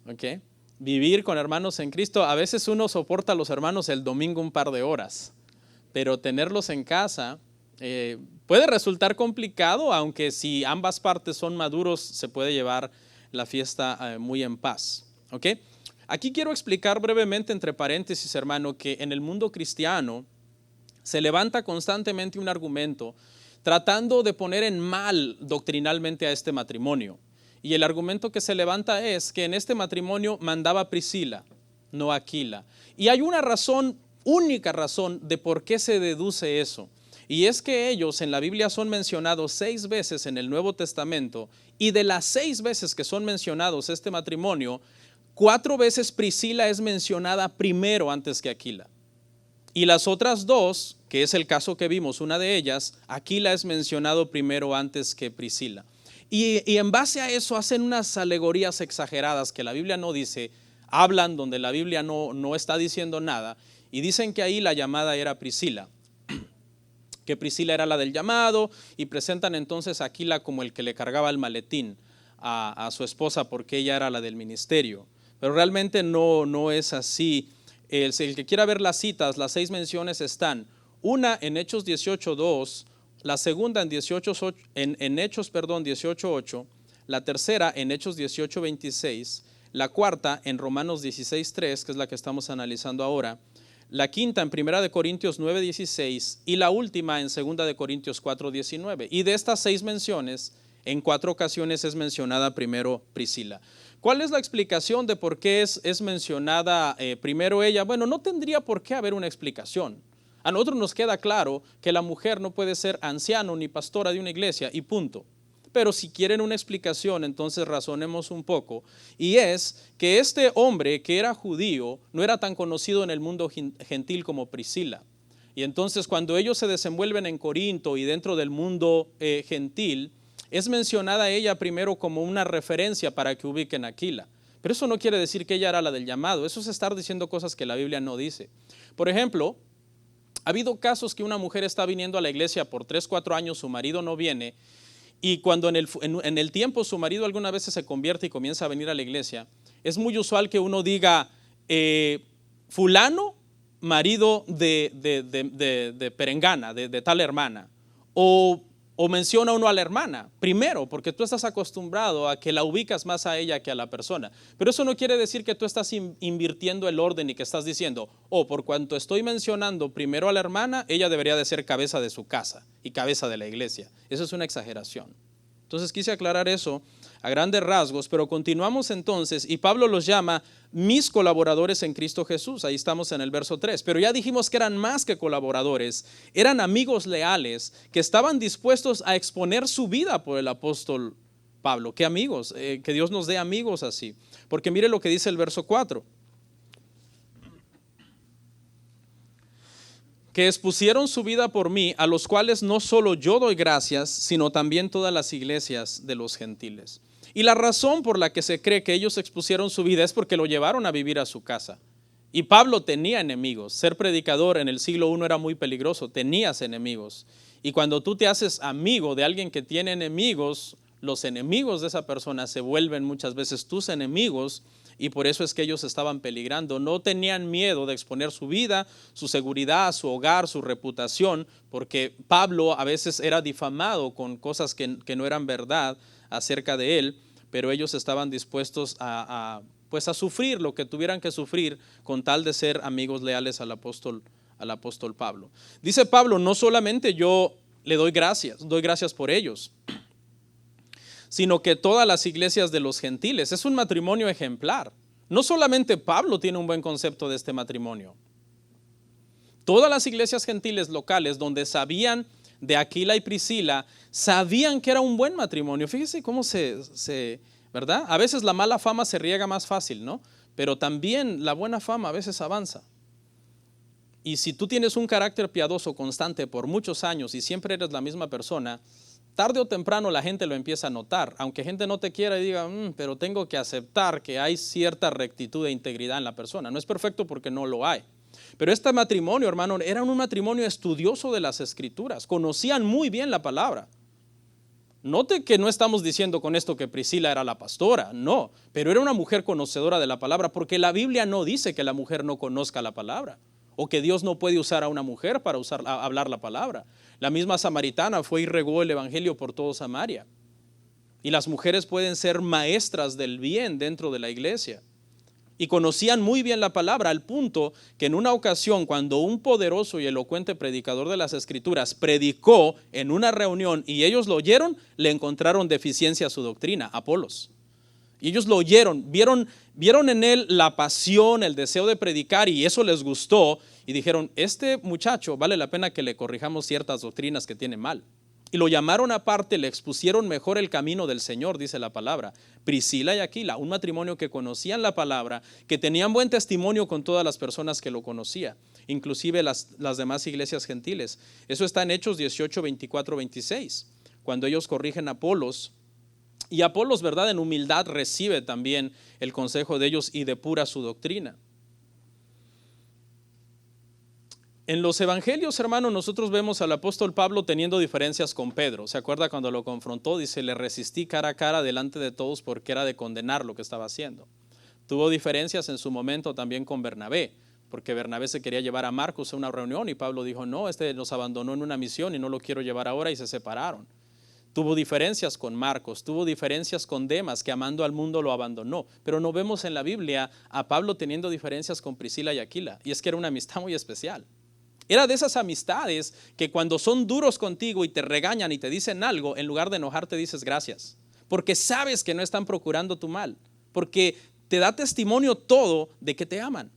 ¿Okay? Vivir con hermanos en Cristo, a veces uno soporta a los hermanos el domingo un par de horas, pero tenerlos en casa puede resultar complicado, aunque si ambas partes son maduros se puede llevar la fiesta muy en paz. ¿Okay? Aquí quiero explicar brevemente, entre paréntesis, hermano, que en el mundo cristiano se levanta constantemente un argumento tratando de poner en mal doctrinalmente a este matrimonio. Y el argumento que se levanta es que en este matrimonio mandaba Priscila, no Aquila. Y hay una razón, única razón, de por qué se deduce eso. Y es que ellos en la Biblia son mencionados 6 veces en el Nuevo Testamento, y de las 6 veces que son mencionados este matrimonio, 4 veces Priscila es mencionada primero antes que Aquila. Y las otras 2, que es el caso que vimos, una de ellas, Aquila es mencionado primero antes que Priscila. Y en base a eso hacen unas alegorías exageradas que la Biblia no dice, hablan donde la Biblia no está diciendo nada, y dicen que ahí la llamada era Priscila, que Priscila era la del llamado, y presentan entonces a Aquila como el que le cargaba el maletín a su esposa porque ella era la del ministerio. Pero realmente no es así. El que quiera ver las citas, las 6 menciones están, una en Hechos 18:2, la segunda en Hechos 18:8, la tercera en Hechos 18:26, la cuarta en Romanos 16:3, que es la que estamos analizando ahora, la quinta en 1 Corintios 9:16 y la última en 2 Corintios 4:19. Y de estas 6 menciones, en 4 ocasiones es mencionada primero Priscila. ¿Cuál es la explicación de por qué es mencionada primero ella? Bueno, no tendría por qué haber una explicación. A nosotros nos queda claro que la mujer no puede ser anciano ni pastora de una iglesia y punto. Pero si quieren una explicación, entonces razonemos un poco. Y es que este hombre que era judío no era tan conocido en el mundo gentil como Priscila. Y entonces cuando ellos se desenvuelven en Corinto y dentro del mundo gentil, es mencionada ella primero como una referencia para que ubiquen a Aquila. Pero eso no quiere decir que ella era la del llamado. Eso es estar diciendo cosas que la Biblia no dice. Por ejemplo, ha habido casos que una mujer está viniendo a la iglesia por 3, 4 años, su marido no viene, y cuando en el tiempo su marido algunas veces se convierte y comienza a venir a la iglesia, es muy usual que uno diga, fulano, marido de Perengana, de tal hermana, o menciona uno a la hermana primero, porque tú estás acostumbrado a que la ubicas más a ella que a la persona. Pero eso no quiere decir que tú estás invirtiendo el orden y que estás diciendo, por cuanto estoy mencionando primero a la hermana, ella debería de ser cabeza de su casa y cabeza de la iglesia. Eso es una exageración. Entonces quise aclarar eso a grandes rasgos, pero continuamos entonces, y Pablo los llama mis colaboradores en Cristo Jesús. Ahí estamos en el verso 3, pero ya dijimos que eran más que colaboradores, eran amigos leales que estaban dispuestos a exponer su vida por el apóstol Pablo. ¿Qué amigos? Que Dios nos dé amigos así, porque mire lo que dice el verso 4. Que expusieron su vida por mí, a los cuales no solo yo doy gracias, sino también todas las iglesias de los gentiles. Y la razón por la que se cree que ellos expusieron su vida es porque lo llevaron a vivir a su casa. Y Pablo tenía enemigos. Ser predicador en el siglo I era muy peligroso, tenías enemigos. Y cuando tú te haces amigo de alguien que tiene enemigos, los enemigos de esa persona se vuelven muchas veces tus enemigos. Y por eso es que ellos estaban peligrando. No tenían miedo de exponer su vida, su seguridad, su hogar, su reputación, porque Pablo a veces era difamado con cosas que no eran verdad acerca de él, pero ellos estaban dispuestos a sufrir lo que tuvieran que sufrir con tal de ser amigos leales al apóstol Pablo. Dice Pablo, no solamente yo le doy gracias por ellos, sino que todas las iglesias de los gentiles. Es un matrimonio ejemplar. No solamente Pablo tiene un buen concepto de este matrimonio. Todas las iglesias gentiles locales donde sabían de Aquila y Priscila, sabían que era un buen matrimonio. Fíjese cómo ¿verdad? A veces la mala fama se riega más fácil, ¿no? Pero también la buena fama a veces avanza. Y si tú tienes un carácter piadoso constante por muchos años y siempre eres la misma persona, tarde o temprano la gente lo empieza a notar. Aunque gente no te quiera y diga, pero tengo que aceptar que hay cierta rectitud e integridad en la persona. No es perfecto porque no lo hay. Pero este matrimonio, hermano, era un matrimonio estudioso de las Escrituras. Conocían muy bien la palabra. Note que no estamos diciendo con esto que Priscila era la pastora, no. Pero era una mujer conocedora de la palabra, porque la Biblia no dice que la mujer no conozca la palabra, o que Dios no puede usar a una mujer para hablar la palabra. La misma samaritana fue y regó el evangelio por todo Samaria. Y las mujeres pueden ser maestras del bien dentro de la iglesia. Y conocían muy bien la palabra, al punto que en una ocasión, cuando un poderoso y elocuente predicador de las Escrituras predicó en una reunión y ellos lo oyeron, le encontraron deficiencia a su doctrina, Apolos. Y ellos lo oyeron, vieron en él la pasión, el deseo de predicar, y eso les gustó, y dijeron, este muchacho vale la pena que le corrijamos ciertas doctrinas que tiene mal. Y lo llamaron aparte, le expusieron mejor el camino del Señor, dice la palabra. Priscila y Aquila, un matrimonio que conocían la palabra, que tenían buen testimonio con todas las personas que lo conocían, inclusive las demás iglesias gentiles. Eso está en Hechos 18, 24, 26, cuando ellos corrigen a Apolos. Y Apolos, ¿verdad?, en humildad recibe también el consejo de ellos y depura su doctrina. En los evangelios, hermanos, nosotros vemos al apóstol Pablo teniendo diferencias con Pedro. ¿Se acuerda cuando lo confrontó? Dice, le resistí cara a cara delante de todos porque era de condenar lo que estaba haciendo. Tuvo diferencias en su momento también con Bernabé, porque Bernabé se quería llevar a Marcos a una reunión y Pablo dijo, no, este nos abandonó en una misión y no lo quiero llevar ahora, y se separaron. Tuvo diferencias con Marcos, tuvo diferencias con Demas, que amando al mundo lo abandonó. Pero no vemos en la Biblia a Pablo teniendo diferencias con Priscila y Aquila, y es que era una amistad muy especial. Era de esas amistades que cuando son duros contigo y te regañan y te dicen algo, en lugar de enojarte dices gracias, porque sabes que no están procurando tu mal, porque te da testimonio todo de que te aman.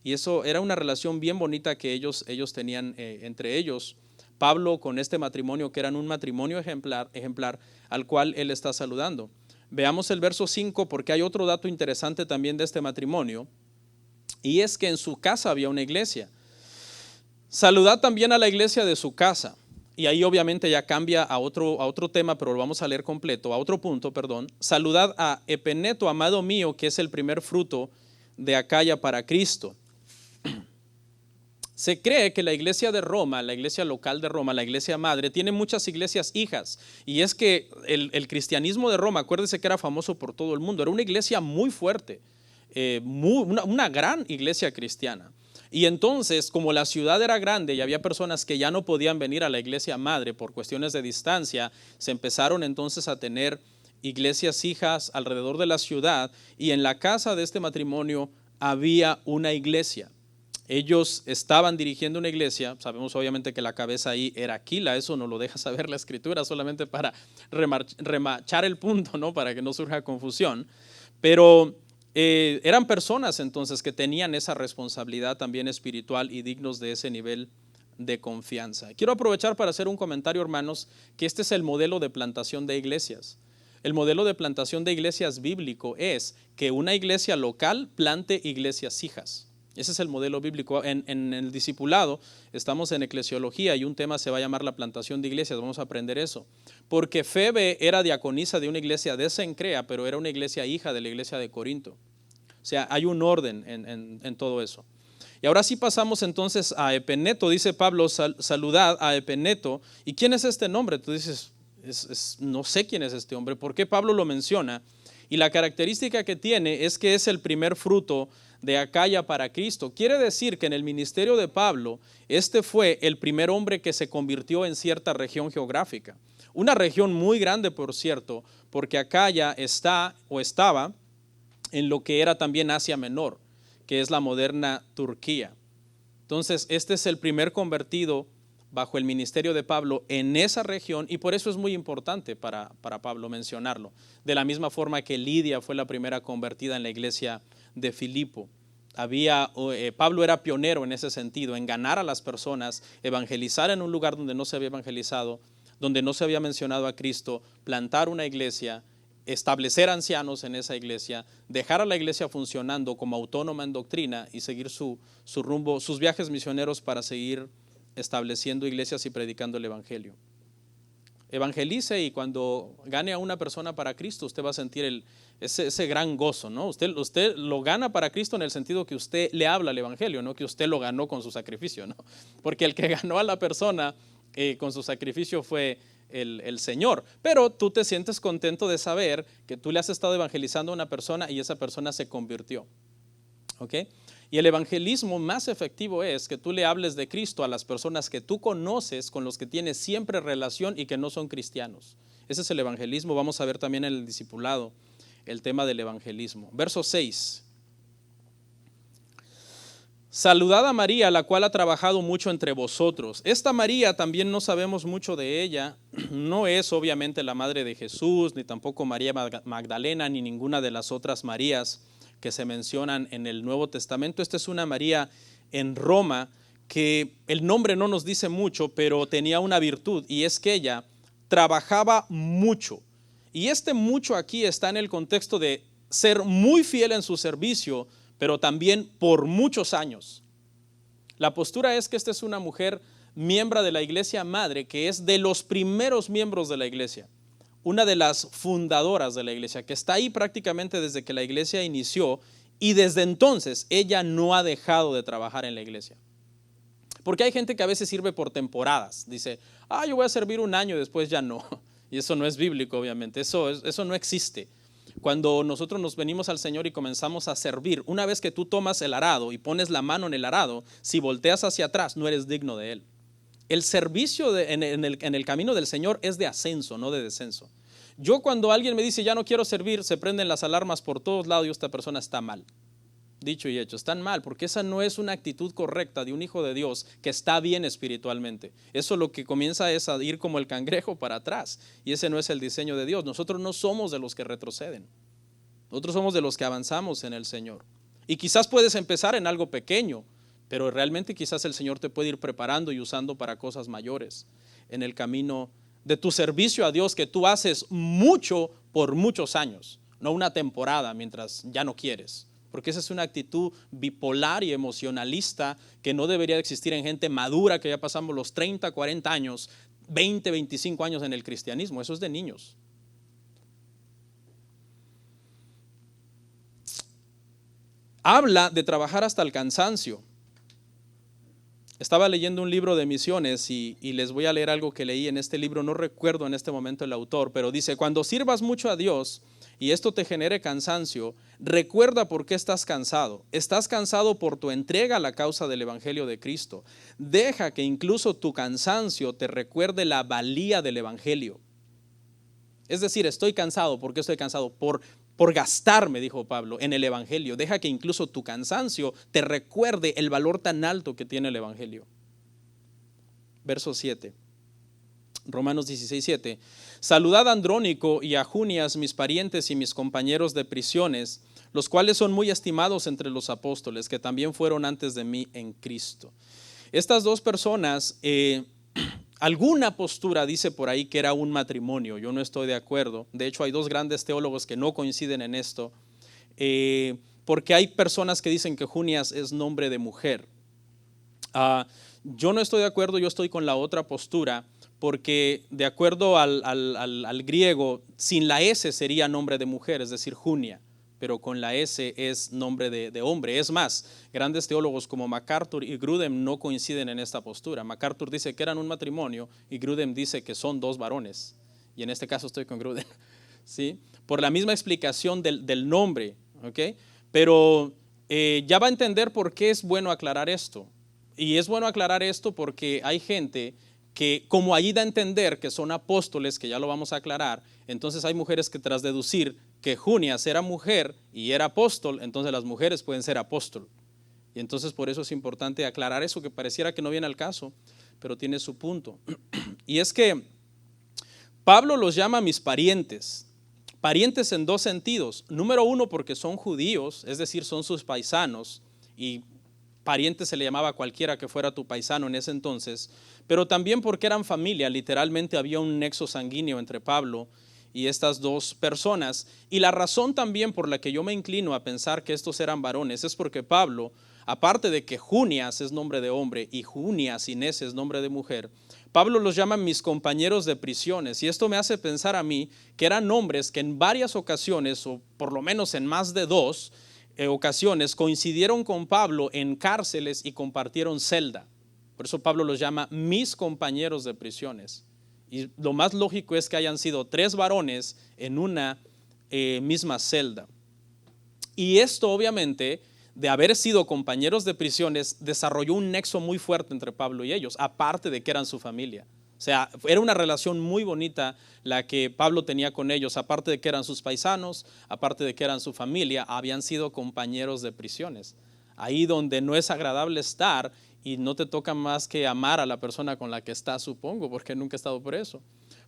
Y eso era una relación bien bonita que ellos tenían entre ellos. Pablo con este matrimonio, que eran un matrimonio ejemplar al cual él está saludando. Veamos el verso 5, porque hay otro dato interesante también de este matrimonio, y es que en su casa había una iglesia. Saludad también a la iglesia de su casa. Y ahí obviamente ya cambia a otro tema, pero lo vamos a leer completo, a otro punto, perdón. Saludad a Epeneto, amado mío, que es el primer fruto de Acaya para Cristo. Se cree que la iglesia de Roma, la iglesia local de Roma, la iglesia madre, tiene muchas iglesias hijas. Y es que el cristianismo de Roma, acuérdese que era famoso por todo el mundo, era una iglesia muy fuerte, una gran iglesia cristiana. Y entonces, como la ciudad era grande y había personas que ya no podían venir a la iglesia madre por cuestiones de distancia, se empezaron entonces a tener iglesias hijas alrededor de la ciudad, y en la casa de este matrimonio había una iglesia. Ellos estaban dirigiendo una iglesia. Sabemos obviamente que la cabeza ahí era Aquila, eso no lo deja saber la escritura, solamente para remachar el punto, ¿no?, para que no surja confusión. Pero eran personas entonces que tenían esa responsabilidad también espiritual y dignos de ese nivel de confianza. Quiero aprovechar para hacer un comentario, hermanos, que este es el modelo de plantación de iglesias. El modelo de plantación de iglesias bíblico es que una iglesia local plante iglesias hijas. Ese es el modelo bíblico. En el discipulado estamos en eclesiología y un tema se va a llamar la plantación de iglesias. Vamos a aprender eso. Porque Febe era diaconisa de una iglesia de Cencrea, pero era una iglesia hija de la iglesia de Corinto. O sea, hay un orden en todo eso. Y ahora sí pasamos entonces a Epeneto. Dice Pablo, saludad a Epeneto. ¿Y quién es este nombre? Tú dices, no sé quién es este hombre. ¿Por qué Pablo lo menciona? Y la característica que tiene es que es el primer fruto de Acaya para Cristo. Quiere decir que en el ministerio de Pablo, este fue el primer hombre que se convirtió en cierta región geográfica. Una región muy grande, por cierto, porque Acaya estaba en lo que era también Asia Menor, que es la moderna Turquía. Entonces, este es el primer convertido bajo el ministerio de Pablo en esa región, y por eso es muy importante para Pablo mencionarlo. De la misma forma que Lidia fue la primera convertida en la iglesia de Filipo. Pablo era pionero en ese sentido, en ganar a las personas, evangelizar en un lugar donde no se había evangelizado, donde no se había mencionado a Cristo, plantar una iglesia, establecer ancianos en esa iglesia, dejar a la iglesia funcionando como autónoma en doctrina y seguir su rumbo, sus viajes misioneros para seguir estableciendo iglesias y predicando el evangelio. Evangelice y cuando gane a una persona para Cristo, usted va a sentir ese gran gozo, ¿no? Usted lo gana para Cristo en el sentido que usted le habla al evangelio, no que usted lo ganó con su sacrificio, ¿no? Porque el que ganó a la persona con su sacrificio fue el Señor. Pero tú te sientes contento de saber que tú le has estado evangelizando a una persona y esa persona se convirtió. ¿Ok? Y el evangelismo más efectivo es que tú le hables de Cristo a las personas que tú conoces, con los que tienes siempre relación y que no son cristianos. Ese es el evangelismo. Vamos a ver también en el discipulado el tema del evangelismo. Verso 6. Saludad a María, la cual ha trabajado mucho entre vosotros. Esta María también no sabemos mucho de ella. No es obviamente la madre de Jesús, ni tampoco María Magdalena, ni ninguna de las otras Marías que se mencionan en el Nuevo Testamento. Esta es una María en Roma que el nombre no nos dice mucho, pero tenía una virtud, y es que ella trabajaba mucho. Y este mucho aquí está en el contexto de ser muy fiel en su servicio, pero también por muchos años. La postura es que esta es una mujer miembro de la iglesia madre, que es de los primeros miembros de la iglesia, una de las fundadoras de la iglesia, que está ahí prácticamente desde que la iglesia inició, y desde entonces ella no ha dejado de trabajar en la iglesia. Porque hay gente que a veces sirve por temporadas, dice, yo voy a servir un año, después ya no, y eso no es bíblico obviamente, eso no existe. Cuando nosotros nos venimos al Señor y comenzamos a servir, una vez que tú tomas el arado y pones la mano en el arado, si volteas hacia atrás no eres digno de Él. El servicio en el camino del Señor es de ascenso, no de descenso. Yo cuando alguien me dice ya no quiero servir, se prenden las alarmas por todos lados y esta persona está mal. Dicho y hecho, están mal, porque esa no es una actitud correcta de un hijo de Dios que está bien espiritualmente. Eso lo que comienza es a ir como el cangrejo para atrás, y ese no es el diseño de Dios. Nosotros no somos de los que retroceden, nosotros somos de los que avanzamos en el Señor. Y quizás puedes empezar en algo pequeño, pero realmente quizás el Señor te puede ir preparando y usando para cosas mayores en el camino de tu servicio a Dios, que tú haces mucho por muchos años, no una temporada mientras ya no quieres. Porque esa es una actitud bipolar y emocionalista que no debería de existir en gente madura, que ya pasamos los 30, 40 años, 20, 25 años en el cristianismo. Eso es de niños. Habla de trabajar hasta el cansancio. Estaba leyendo un libro de misiones y les voy a leer algo que leí en este libro. No recuerdo en este momento el autor, pero dice: cuando sirvas mucho a Dios y esto te genere cansancio, recuerda por qué estás cansado. Estás cansado por tu entrega a la causa del Evangelio de Cristo. Deja que incluso tu cansancio te recuerde la valía del Evangelio. Es decir, estoy cansado. ¿Por qué estoy cansado? Por gastarme, dijo Pablo, en el Evangelio. Deja que incluso tu cansancio te recuerde el valor tan alto que tiene el Evangelio. Verso 7. Romanos 16:7. Saludad a Andrónico y a Junias, mis parientes y mis compañeros de prisiones, los cuales son muy estimados entre los apóstoles, que también fueron antes de mí en Cristo. Estas dos personas, alguna postura dice por ahí que era un matrimonio. Yo no estoy de acuerdo. De hecho, hay dos grandes teólogos que no coinciden en esto, porque hay personas que dicen que Junias es nombre de mujer. Yo no estoy de acuerdo. Yo estoy con la otra postura, porque de acuerdo al griego, sin la S sería nombre de mujer, es decir, Junia, pero con la S es nombre de hombre. Es más, grandes teólogos como MacArthur y Grudem no coinciden en esta postura. MacArthur dice que eran un matrimonio y Grudem dice que son dos varones, y en este caso estoy con Grudem, ¿sí? Por la misma explicación del nombre, ¿ok? Pero ya va a entender por qué es bueno aclarar esto. Y es bueno aclarar esto porque hay gente que, como ahí da a entender que son apóstoles, que ya lo vamos a aclarar, entonces hay mujeres que tras deducir que Junias era mujer y era apóstol, entonces las mujeres pueden ser apóstol. Y entonces por eso es importante aclarar eso, que pareciera que no viene al caso, pero tiene su punto. Y es que Pablo los llama mis parientes. Parientes en dos sentidos. Número uno, porque son judíos, es decir, son sus paisanos. y pariente se le llamaba a cualquiera que fuera tu paisano en ese entonces, pero también porque eran familia. Literalmente había un nexo sanguíneo entre Pablo y estas dos personas. Y la razón también por la que yo me inclino a pensar que estos eran varones es porque Pablo, aparte de que Junias es nombre de hombre y Junias Inés es nombre de mujer, Pablo los llama mis compañeros de prisiones, y esto me hace pensar a mí que eran hombres que en varias ocasiones, o por lo menos en más de dos ocasiones, coincidieron con Pablo en cárceles y compartieron celda. Por eso Pablo los llama mis compañeros de prisiones. Y lo más lógico es que hayan sido tres varones en una misma celda. Y esto obviamente, de haber sido compañeros de prisiones, desarrolló un nexo muy fuerte entre Pablo y ellos, aparte de que eran su familia. O sea, era una relación muy bonita la que Pablo tenía con ellos, aparte de que eran sus paisanos, aparte de que eran su familia, habían sido compañeros de prisiones. Ahí donde no es agradable estar y no te toca más que amar a la persona con la que estás, supongo, porque nunca he estado por eso.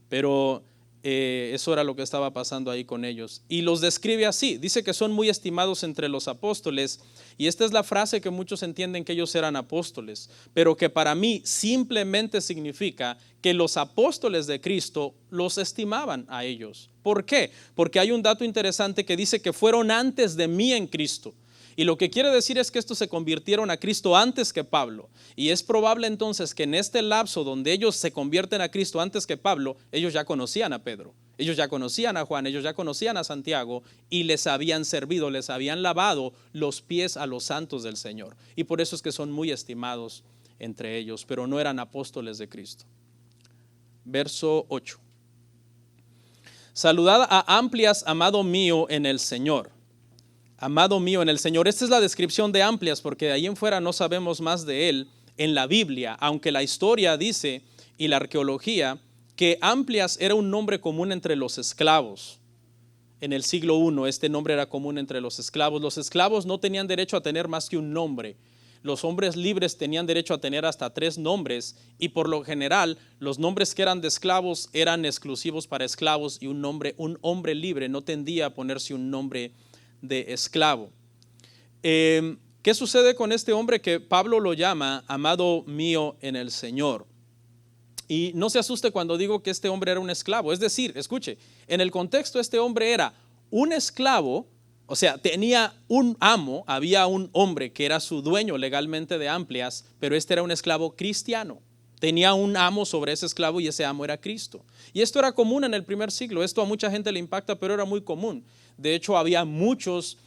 Pero eso era lo que estaba pasando ahí con ellos. Y los describe así, dice que son muy estimados entre los apóstoles, y esta es la frase que muchos entienden que ellos eran apóstoles, pero que para mí simplemente significa que los apóstoles de Cristo los estimaban a ellos. ¿Por qué? Porque hay un dato interesante que dice que fueron antes de mí en Cristo. Y lo que quiere decir es que estos se convirtieron a Cristo antes que Pablo. Y es probable entonces que en este lapso donde ellos se convierten a Cristo antes que Pablo, ellos ya conocían a Pedro, ellos ya conocían a Juan, ellos ya conocían a Santiago y les habían servido, les habían lavado los pies a los santos del Señor. Y por eso es que son muy estimados entre ellos, pero no eran apóstoles de Cristo. Verso 8. Saludad a Amplias, amado mío en el Señor. Amado mío en el Señor. Esta es la descripción de Amplias, porque de ahí en fuera no sabemos más de él en la Biblia, aunque la historia dice y la arqueología que Amplias era un nombre común entre los esclavos. En el siglo I este nombre era común entre los esclavos. Los esclavos no tenían derecho a tener más que un nombre. Los hombres libres tenían derecho a tener hasta 3 nombres, y por lo general los nombres que eran de esclavos eran exclusivos para esclavos, y un hombre libre no tendía a ponerse un nombre de esclavo. ¿Qué sucede con este hombre que Pablo lo llama amado mío en el Señor? Y no se asuste cuando digo que este hombre era un esclavo. Es decir, escuche, en el contexto este hombre era un esclavo, o sea, tenía un amo, había un hombre que era su dueño legalmente de Amplias, pero este era un esclavo cristiano. Tenía un amo sobre ese esclavo y ese amo era Cristo. Y esto era común en el primer siglo. Esto a mucha gente le impacta, pero era muy común. De hecho, había muchos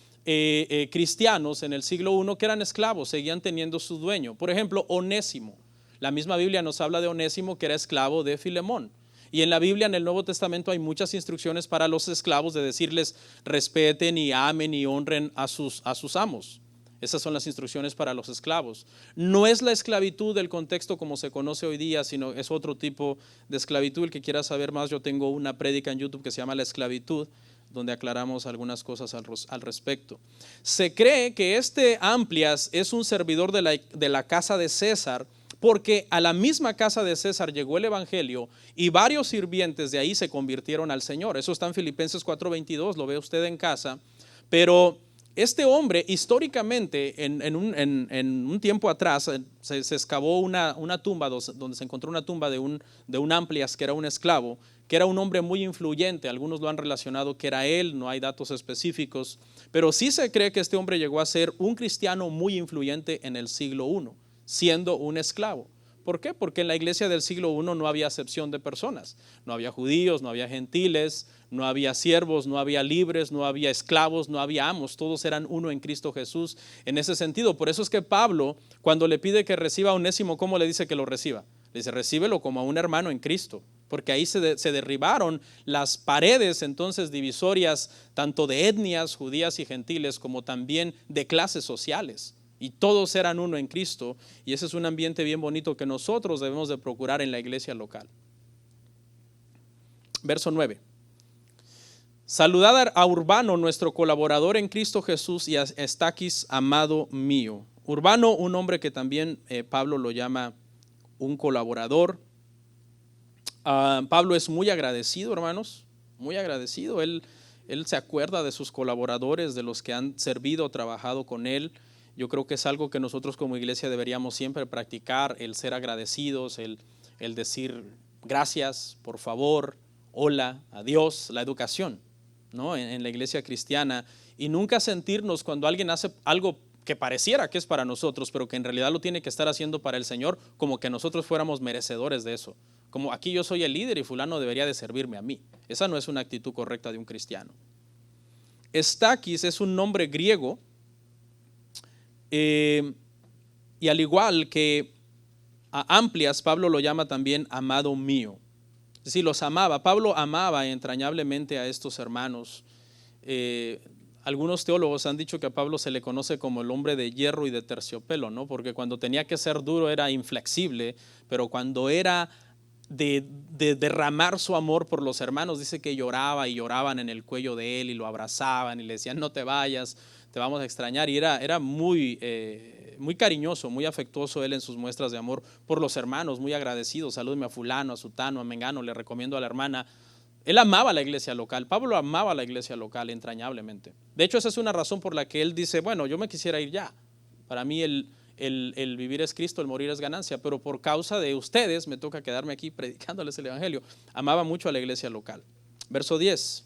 cristianos en el siglo I que eran esclavos, seguían teniendo su dueño. Por ejemplo, Onésimo. La misma Biblia nos habla de Onésimo, que era esclavo de Filemón. Y en la Biblia, en el Nuevo Testamento, hay muchas instrucciones para los esclavos de decirles respeten y amen y honren a sus amos. Esas son las instrucciones para los esclavos. No es la esclavitud del contexto como se conoce hoy día, sino es otro tipo de esclavitud. El que quiera saber más, yo tengo una prédica en YouTube que se llama La Esclavitud, donde aclaramos algunas cosas al respecto. Se cree que este Amplias es un servidor de la casa de César, porque a la misma casa de César llegó el evangelio y varios sirvientes de ahí se convirtieron al Señor. Eso está en Filipenses 4:22, lo ve usted en casa. Pero este hombre históricamente en un tiempo atrás se excavó una tumba donde se encontró una tumba de un Amplias, que era un esclavo, que era un hombre muy influyente. Algunos lo han relacionado que era él, no hay datos específicos, pero sí se cree que este hombre llegó a ser un cristiano muy influyente en el siglo I, siendo un esclavo. ¿Por qué? Porque en la iglesia del siglo I no había acepción de personas. No había judíos, no había gentiles, no había siervos, no había libres, no había esclavos, no había amos. Todos eran uno en Cristo Jesús en ese sentido. Por eso es que Pablo, cuando le pide que reciba a Onésimo, ¿cómo le dice que lo reciba? Le dice, recíbelo como a un hermano en Cristo. Porque ahí se derribaron las paredes entonces divisorias, tanto de etnias, judías y gentiles, como también de clases sociales. Y todos eran uno en Cristo, y ese es un ambiente bien bonito que nosotros debemos de procurar en la iglesia local. Verso 9. Saludad a Urbano, nuestro colaborador en Cristo Jesús, y a Estaquis, amado mío. Urbano, un hombre que también Pablo lo llama un colaborador. Pablo es muy agradecido, hermanos, muy agradecido. Él se acuerda de sus colaboradores, de los que han servido, trabajado con él. Yo creo que es algo que nosotros como iglesia deberíamos siempre practicar, el ser agradecidos, el decir gracias, por favor, hola, adiós, la educación, ¿no? En la iglesia cristiana, y nunca sentirnos cuando alguien hace algo que pareciera que es para nosotros, pero que en realidad lo tiene que estar haciendo para el Señor, como que nosotros fuéramos merecedores de eso. Como aquí yo soy el líder y fulano debería de servirme a mí. Esa no es una actitud correcta de un cristiano. Estaquis es un nombre griego, y al igual que a Amplias, Pablo lo llama también amado mío. Es decir, los amaba. Pablo amaba entrañablemente a estos hermanos. Algunos teólogos han dicho que a Pablo se le conoce como el hombre de hierro y de terciopelo, ¿no? Porque cuando tenía que ser duro era inflexible, pero cuando era de derramar su amor por los hermanos, dice que lloraba y lloraban en el cuello de él y lo abrazaban y le decían no te vayas, te vamos a extrañar, y era muy cariñoso, muy afectuoso él en sus muestras de amor por los hermanos, muy agradecido. Salúdeme a fulano, a sutano, a mengano, le recomiendo a la hermana. Él amaba la iglesia local. Pablo amaba la iglesia local entrañablemente. De hecho, esa es una razón por la que él dice, bueno, yo me quisiera ir ya. Para mí el vivir es Cristo, el morir es ganancia, pero por causa de ustedes me toca quedarme aquí predicándoles el evangelio. Amaba mucho a la iglesia local. Verso 10.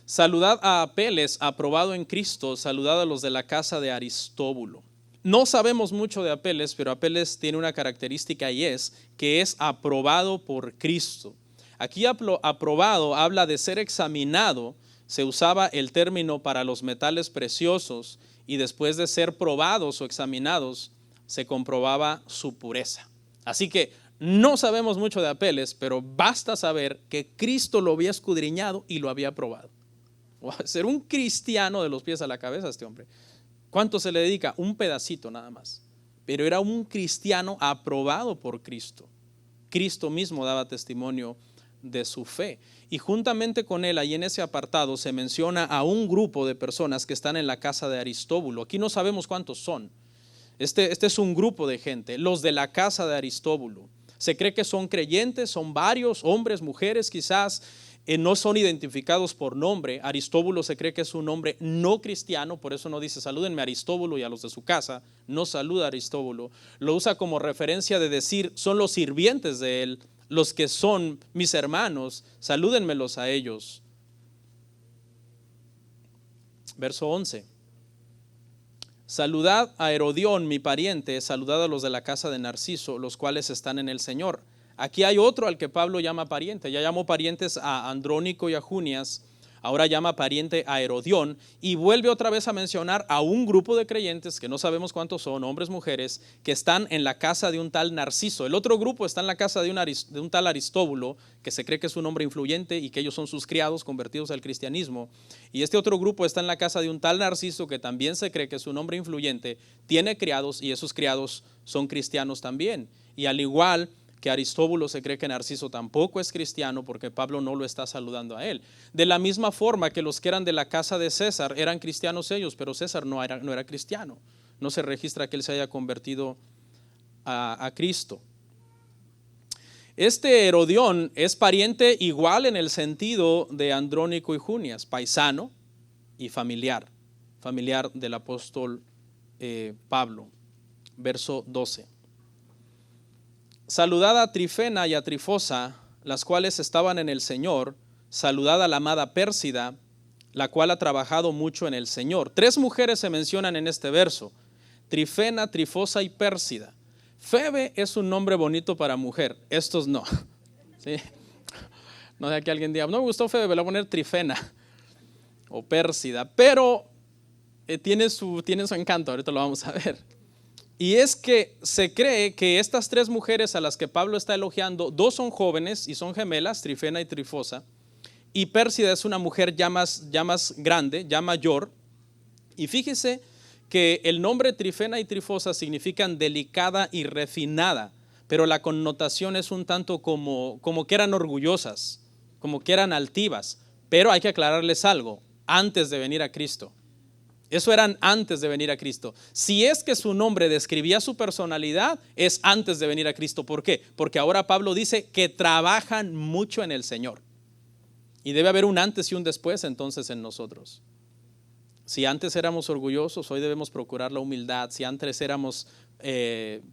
Saludad a Apeles, aprobado en Cristo, saludad a los de la casa de Aristóbulo. No sabemos mucho de Apeles, pero Apeles tiene una característica y es que es aprobado por Cristo. Aquí aprobado habla de ser examinado. Se usaba el término para los metales preciosos y después de ser probados o examinados se comprobaba su pureza. Así que no sabemos mucho de Apeles, pero basta saber que Cristo lo había escudriñado y lo había probado. Ser un cristiano de los pies a la cabeza este hombre. ¿Cuánto se le dedica? Un pedacito nada más. Pero era un cristiano aprobado por Cristo. Cristo mismo daba testimonio de su fe. Y juntamente con él, ahí en ese apartado, se menciona a un grupo de personas que están en la casa de Aristóbulo. Aquí no sabemos cuántos son. Este es un grupo de gente, los de la casa de Aristóbulo. Se cree que son creyentes, son varios hombres, mujeres quizás. No son identificados por nombre. Aristóbulo se cree que es un hombre no cristiano, por eso no dice salúdenme a Aristóbulo y a los de su casa, no saluda a Aristóbulo. Lo usa como referencia de decir son los sirvientes de él, los que son mis hermanos, salúdenmelos a ellos. Verso 11. Saludad a Herodión, mi pariente, saludad a los de la casa de Narciso, los cuales están en el Señor. Aquí hay otro al que Pablo llama pariente. Ya llamó parientes a Andrónico y a Junias, ahora llama pariente a Herodión y vuelve otra vez a mencionar a un grupo de creyentes que no sabemos cuántos son, hombres, mujeres, que están en la casa de un tal Narciso. El otro grupo está en la casa de un tal Aristóbulo, que se cree que es un hombre influyente y que ellos son sus criados convertidos al cristianismo. Y este otro grupo está en la casa de un tal Narciso, que también se cree que es un hombre influyente, tiene criados y esos criados son cristianos también. Y al igual que Aristóbulo, se cree que Narciso tampoco es cristiano porque Pablo no lo está saludando a él. De la misma forma que los que eran de la casa de César eran cristianos ellos, pero César no era cristiano. No se registra que él se haya convertido a Cristo. Este Herodión es pariente igual en el sentido de Andrónico y Junias, paisano y familiar del apóstol Pablo. Verso 12. Saludad a Trifena y a Trifosa, las cuales estaban en el Señor. Saludad a la amada Pérsida, la cual ha trabajado mucho en el Señor. 3 mujeres se mencionan en este verso: Trifena, Trifosa y Pérsida. Febe es un nombre bonito para mujer, estos no. ¿Sí? No sé que alguien diga, no me gustó Febe, le voy a poner Trifena o Pérsida, pero tiene su encanto, ahorita lo vamos a ver. Y es que se cree que estas 3 mujeres a las que Pablo está elogiando, 2 son jóvenes y son gemelas, Trifena y Trifosa, y Pérsida es una mujer ya más grande, ya mayor. Y fíjese que el nombre Trifena y Trifosa significan delicada y refinada, pero la connotación es un tanto como que eran orgullosas, como que eran altivas. Pero hay que aclararles algo, antes de venir a Cristo. Eso eran antes de venir a Cristo. Si es que su nombre describía su personalidad, es antes de venir a Cristo. ¿Por qué? Porque ahora Pablo dice que trabajan mucho en el Señor. Y debe haber un antes y un después entonces en nosotros. Si antes éramos orgullosos, hoy debemos procurar la humildad. Si antes éramos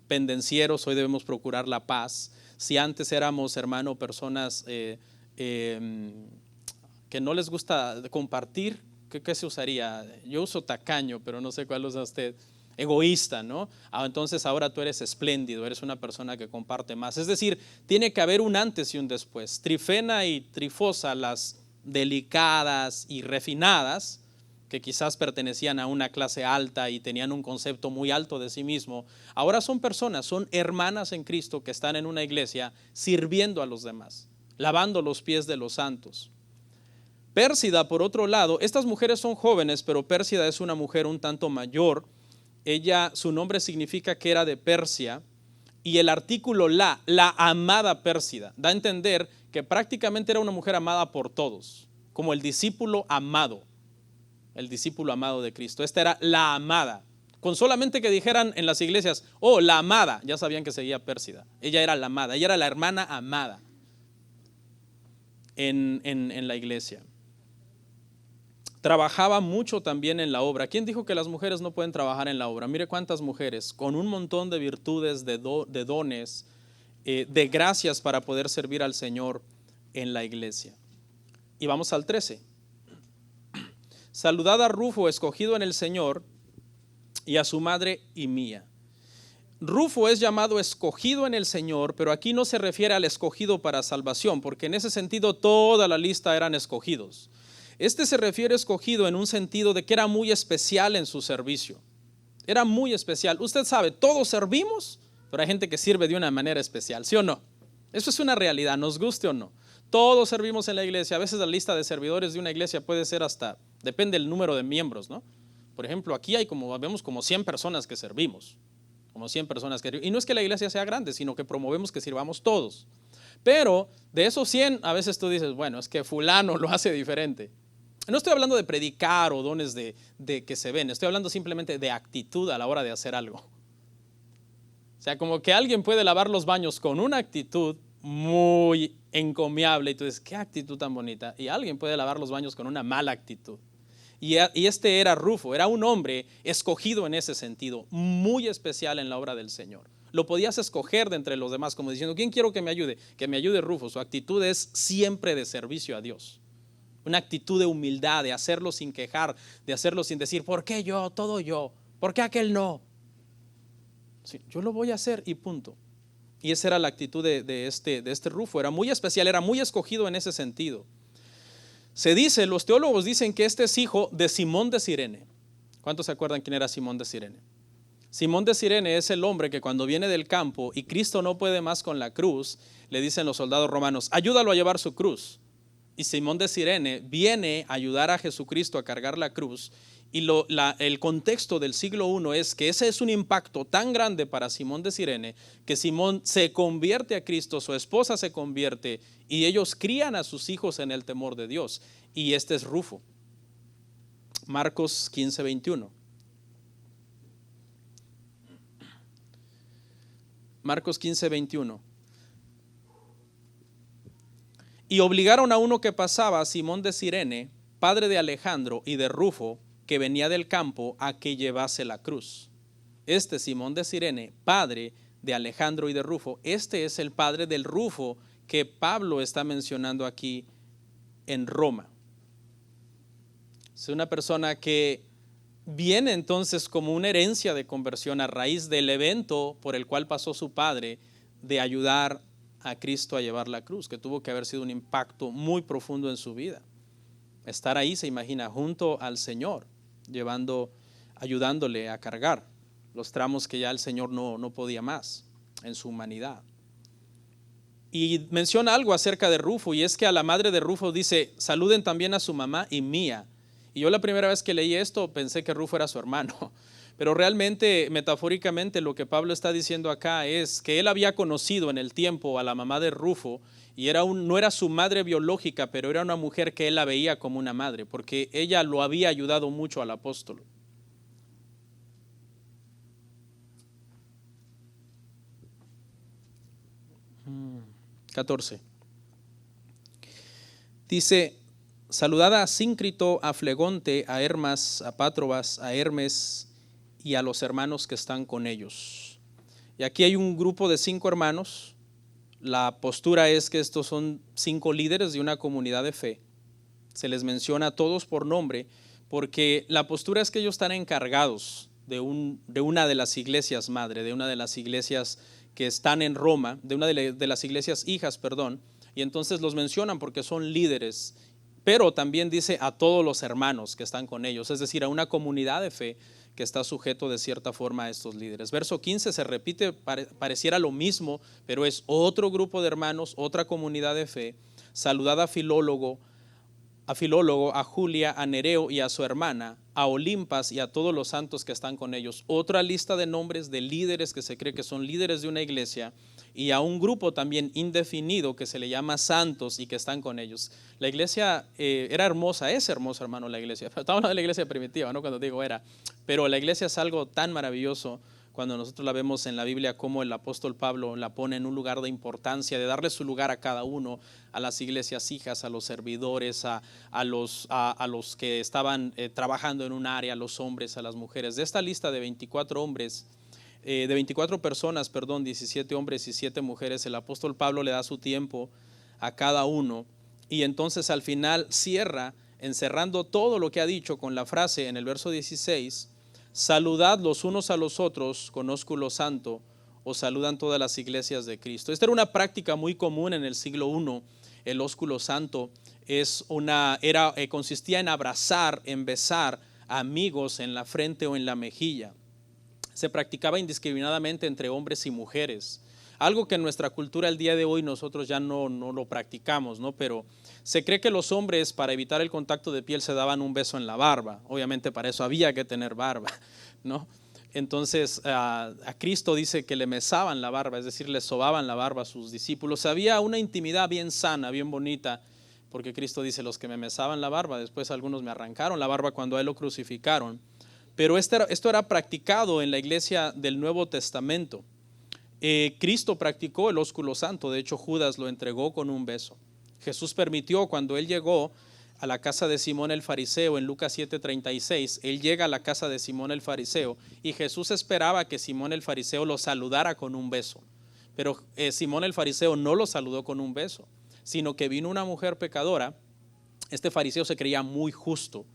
pendencieros, hoy debemos procurar la paz. Si antes éramos, hermano, personas que no les gusta compartir, ¿qué se usaría? Yo uso tacaño, pero no sé cuál usa usted. Egoísta, ¿no? Entonces ahora tú eres espléndido, eres una persona que comparte más. Es decir, tiene que haber un antes y un después. Trifena y Trifosa, las delicadas y refinadas, que quizás pertenecían a una clase alta y tenían un concepto muy alto de sí mismo, ahora son personas, son hermanas en Cristo que están en una iglesia sirviendo a los demás, lavando los pies de los santos. Pérsida, por otro lado, estas mujeres son jóvenes, pero Pérsida es una mujer un tanto mayor. Ella, su nombre significa que era de Persia, y el artículo la amada Pérsida, da a entender que prácticamente era una mujer amada por todos, como el discípulo amado de Cristo. Esta era la amada. Con solamente que dijeran en las iglesias, oh, la amada, ya sabían que seguía Pérsida. Ella era la amada, ella era la hermana amada en la iglesia. Trabajaba mucho también en la obra. ¿Quién dijo que las mujeres no pueden trabajar en la obra? Mire cuántas mujeres con un montón de virtudes, de dones, de gracias para poder servir al Señor en la iglesia. Y vamos al 13. Saludad a Rufo, escogido en el Señor, y a su madre y mía. Rufo es llamado escogido en el Señor, pero aquí no se refiere al escogido para salvación, porque en ese sentido toda la lista eran escogidos. Este se refiere escogido en un sentido de que era muy especial en su servicio. Era muy especial. Usted sabe, todos servimos, pero hay gente que sirve de una manera especial, ¿sí o no? Eso es una realidad, nos guste o no. Todos servimos en la iglesia. A veces la lista de servidores de una iglesia puede ser hasta, depende del número de miembros, ¿no? Por ejemplo, aquí vemos como 100 personas que servimos. Como 100 personas que, y no es que la iglesia sea grande, sino que promovemos que sirvamos todos. Pero de esos 100, a veces tú dices, bueno, es que fulano lo hace diferente. No estoy hablando de predicar o dones de que se ven, estoy hablando simplemente de actitud a la hora de hacer algo. O sea, como que alguien puede lavar los baños con una actitud muy encomiable y tú dices, qué actitud tan bonita. Y alguien puede lavar los baños con una mala actitud. Y este era Rufo, era un hombre escogido en ese sentido, muy especial en la obra del Señor. Lo podías escoger de entre los demás, como diciendo, ¿quién quiero que me ayude? Que me ayude Rufo. Su actitud es siempre de servicio a Dios. Una actitud de humildad, de hacerlo sin quejar, de hacerlo sin decir, ¿por qué yo? Todo yo. ¿Por qué aquel no? Sí, yo lo voy a hacer y punto. Y esa era la actitud de este Rufo. Era muy especial, era muy escogido en ese sentido. Se dice, los teólogos dicen que este es hijo de Simón de Cirene. ¿Cuántos se acuerdan quién era Simón de Cirene? Simón de Cirene es el hombre que cuando viene del campo y Cristo no puede más con la cruz, le dicen los soldados romanos, ayúdalo a llevar su cruz. Y Simón de Cirene viene a ayudar a Jesucristo a cargar la cruz. Y el contexto del siglo I es que ese es un impacto tan grande para Simón de Cirene que Simón se convierte a Cristo, su esposa se convierte y ellos crían a sus hijos en el temor de Dios. Y este es Rufo. Marcos 15:21. Marcos 15:21. Y obligaron a uno que pasaba, Simón de Cirene, padre de Alejandro y de Rufo, que venía del campo, a que llevase la cruz. Este Simón de Cirene, padre de Alejandro y de Rufo, este es el padre del Rufo que Pablo está mencionando aquí en Roma. Es una persona que viene entonces como una herencia de conversión a raíz del evento por el cual pasó su padre de ayudar a Cristo a llevar la cruz, que tuvo que haber sido un impacto muy profundo en su vida. Estar ahí, se imagina, junto al Señor, ayudándole a cargar los tramos que ya el Señor no podía más en su humanidad. Y menciona algo acerca de Rufo, y es que a la madre de Rufo dice, saluden también a su mamá y mía. Y yo la primera vez que leí esto pensé que Rufo era su hermano. Pero realmente, metafóricamente, lo que Pablo está diciendo acá es que él había conocido en el tiempo a la mamá de Rufo y no era su madre biológica, pero era una mujer que él la veía como una madre, porque ella lo había ayudado mucho al apóstol. ...14... dice, Saludad a Asíncrito, a Flegonte, a Hermas, a Pátrobas, a Hermes y a los hermanos que están con ellos. Y aquí hay un grupo de 5 hermanos. La postura es que estos son 5 líderes de una comunidad de fe. Se les menciona a todos por nombre, porque la postura es que ellos están encargados de una de las iglesias madre, de una de las iglesias que están en Roma, de una de las iglesias hijas, perdón, y entonces los mencionan porque son líderes, pero también dice a todos los hermanos que están con ellos, es decir, a una comunidad de fe que está sujeto de cierta forma a estos líderes. Verso 15 se repite, pareciera lo mismo, pero es otro grupo de hermanos, otra comunidad de fe. Saludad a Filólogo, a Julia, a Nereo y a su hermana, a Olimpas y a todos los santos que están con ellos. Otra lista de nombres de líderes que se cree que son líderes de una iglesia, y a un grupo también indefinido que se le llama santos y que están con ellos. La iglesia era hermosa, es hermosa, hermano, la iglesia. Estamos hablando de la iglesia primitiva, ¿no? Cuando digo era, pero la iglesia es algo tan maravilloso. Cuando nosotros la vemos en la Biblia, como el apóstol Pablo la pone en un lugar de importancia, de darle su lugar a cada uno, a las iglesias hijas, a los servidores, a los que estaban trabajando en un área, a los hombres, a las mujeres. De esta lista de 24 hombres, de 24 personas, 17 hombres y 7 mujeres, el apóstol Pablo le da su tiempo a cada uno, y entonces al final cierra encerrando todo lo que ha dicho con la frase en el verso 16: saludad los unos a los otros con ósculo santo, os saludan todas las iglesias de Cristo. Esta era una práctica muy común en el siglo I. El ósculo santo consistía en abrazar, en besar a amigos en la frente o en la mejilla. Se practicaba indiscriminadamente entre hombres y mujeres, algo que en nuestra cultura el día de hoy nosotros ya no lo practicamos, ¿no? Pero se cree que los hombres, para evitar el contacto de piel, se daban un beso en la barba. Obviamente para eso había que tener barba, ¿no? Entonces a Cristo dice que le mesaban la barba, es decir, le sobaban la barba a sus discípulos. Había una intimidad bien sana, bien bonita, porque Cristo dice: los que me mesaban la barba, después algunos me arrancaron la barba cuando a él lo crucificaron. Pero esto era practicado en la iglesia del Nuevo Testamento. Cristo practicó el ósculo santo, de hecho Judas lo entregó con un beso. Jesús permitió, cuando él llegó a la casa de Simón el fariseo en Lucas 7:36, él llega a la casa de Simón el fariseo y Jesús esperaba que Simón el fariseo lo saludara con un beso, pero Simón el fariseo no lo saludó con un beso, sino que vino una mujer pecadora. Este fariseo se creía muy justo,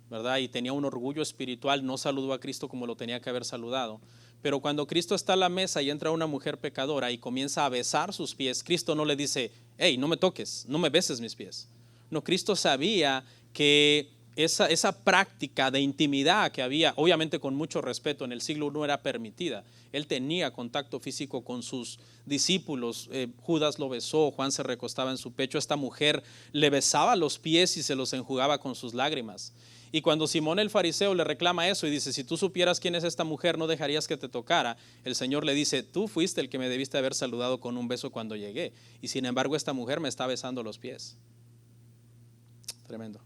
¿verdad? Y tenía un orgullo espiritual, no saludó a Cristo como lo tenía que haber saludado. Pero cuando Cristo está a la mesa y entra una mujer pecadora y comienza a besar sus pies, Cristo no le dice: hey, no me toques, no me beses mis pies. No, Cristo sabía que esa práctica de intimidad que había, obviamente con mucho respeto, en el siglo I era permitida. Él tenía contacto físico con sus discípulos. Judas lo besó, Juan se recostaba en su pecho, esta mujer le besaba los pies y se los enjugaba con sus lágrimas. Y cuando Simón el fariseo le reclama eso y dice: si tú supieras quién es esta mujer, no dejarías que te tocara, el Señor le dice: tú fuiste el que me debiste haber saludado con un beso cuando llegué, y sin embargo esta mujer me está besando los pies. Tremendo.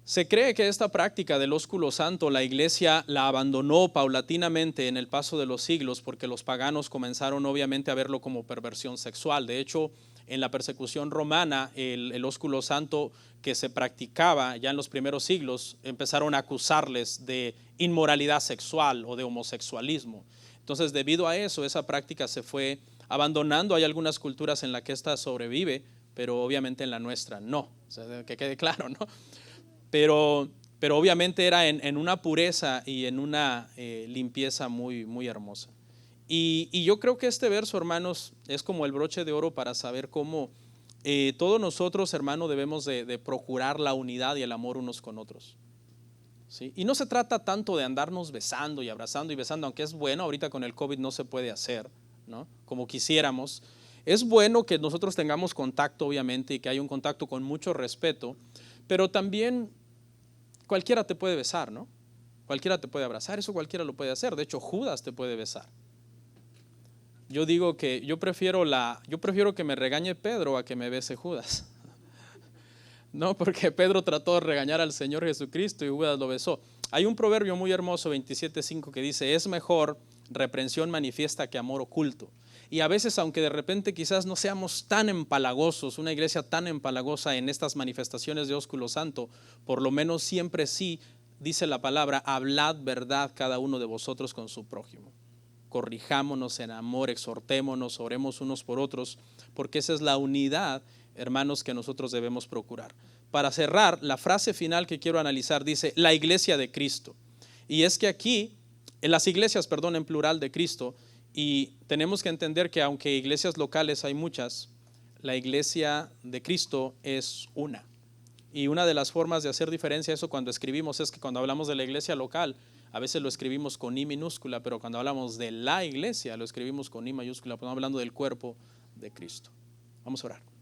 Se cree que esta práctica del ósculo santo la iglesia la abandonó paulatinamente en el paso de los siglos, porque los paganos comenzaron obviamente a verlo como perversión sexual. De hecho, en la persecución romana, el ósculo santo que se practicaba ya en los primeros siglos, empezaron a acusarles de inmoralidad sexual o de homosexualismo. Entonces, debido a eso, esa práctica se fue abandonando. Hay algunas culturas en las que esta sobrevive, pero obviamente en la nuestra no. O sea, que quede claro, ¿no? Pero obviamente era en una pureza y en una limpieza muy, muy hermosa. Y yo creo que este verso, hermanos, es como el broche de oro para saber cómo todos nosotros, hermanos, debemos de procurar la unidad y el amor unos con otros, ¿sí? Y no se trata tanto de andarnos besando y abrazando y besando, aunque es bueno. Ahorita con el COVID no se puede hacer, ¿no?, como quisiéramos. Es bueno que nosotros tengamos contacto, obviamente, y que haya un contacto con mucho respeto, pero también cualquiera te puede besar, ¿no? Cualquiera te puede abrazar, eso cualquiera lo puede hacer. De hecho, Judas te puede besar. Yo digo que yo prefiero que me regañe Pedro a que me bese Judas. No, porque Pedro trató de regañar al Señor Jesucristo y Judas lo besó. Hay un proverbio muy hermoso, 27:5, que dice: es mejor reprensión manifiesta que amor oculto. Y a veces, aunque de repente quizás no seamos tan empalagosos, una iglesia tan empalagosa en estas manifestaciones de ósculo santo, por lo menos siempre sí, dice la palabra, hablad verdad cada uno de vosotros con su prójimo. Corrijámonos en amor, exhortémonos, oremos unos por otros, porque esa es la unidad, hermanos, que nosotros debemos procurar. Para cerrar, la frase final que quiero analizar dice, la iglesia de Cristo. Y es que aquí, en las iglesias, perdón, en plural de Cristo, y tenemos que entender que aunque iglesias locales hay muchas, la iglesia de Cristo es una. Y una de las formas de hacer diferencia a eso cuando escribimos es que cuando hablamos de la iglesia local, a veces lo escribimos con I minúscula, pero cuando hablamos de la iglesia lo escribimos con I mayúscula, pues estamos hablando del cuerpo de Cristo. Vamos a orar.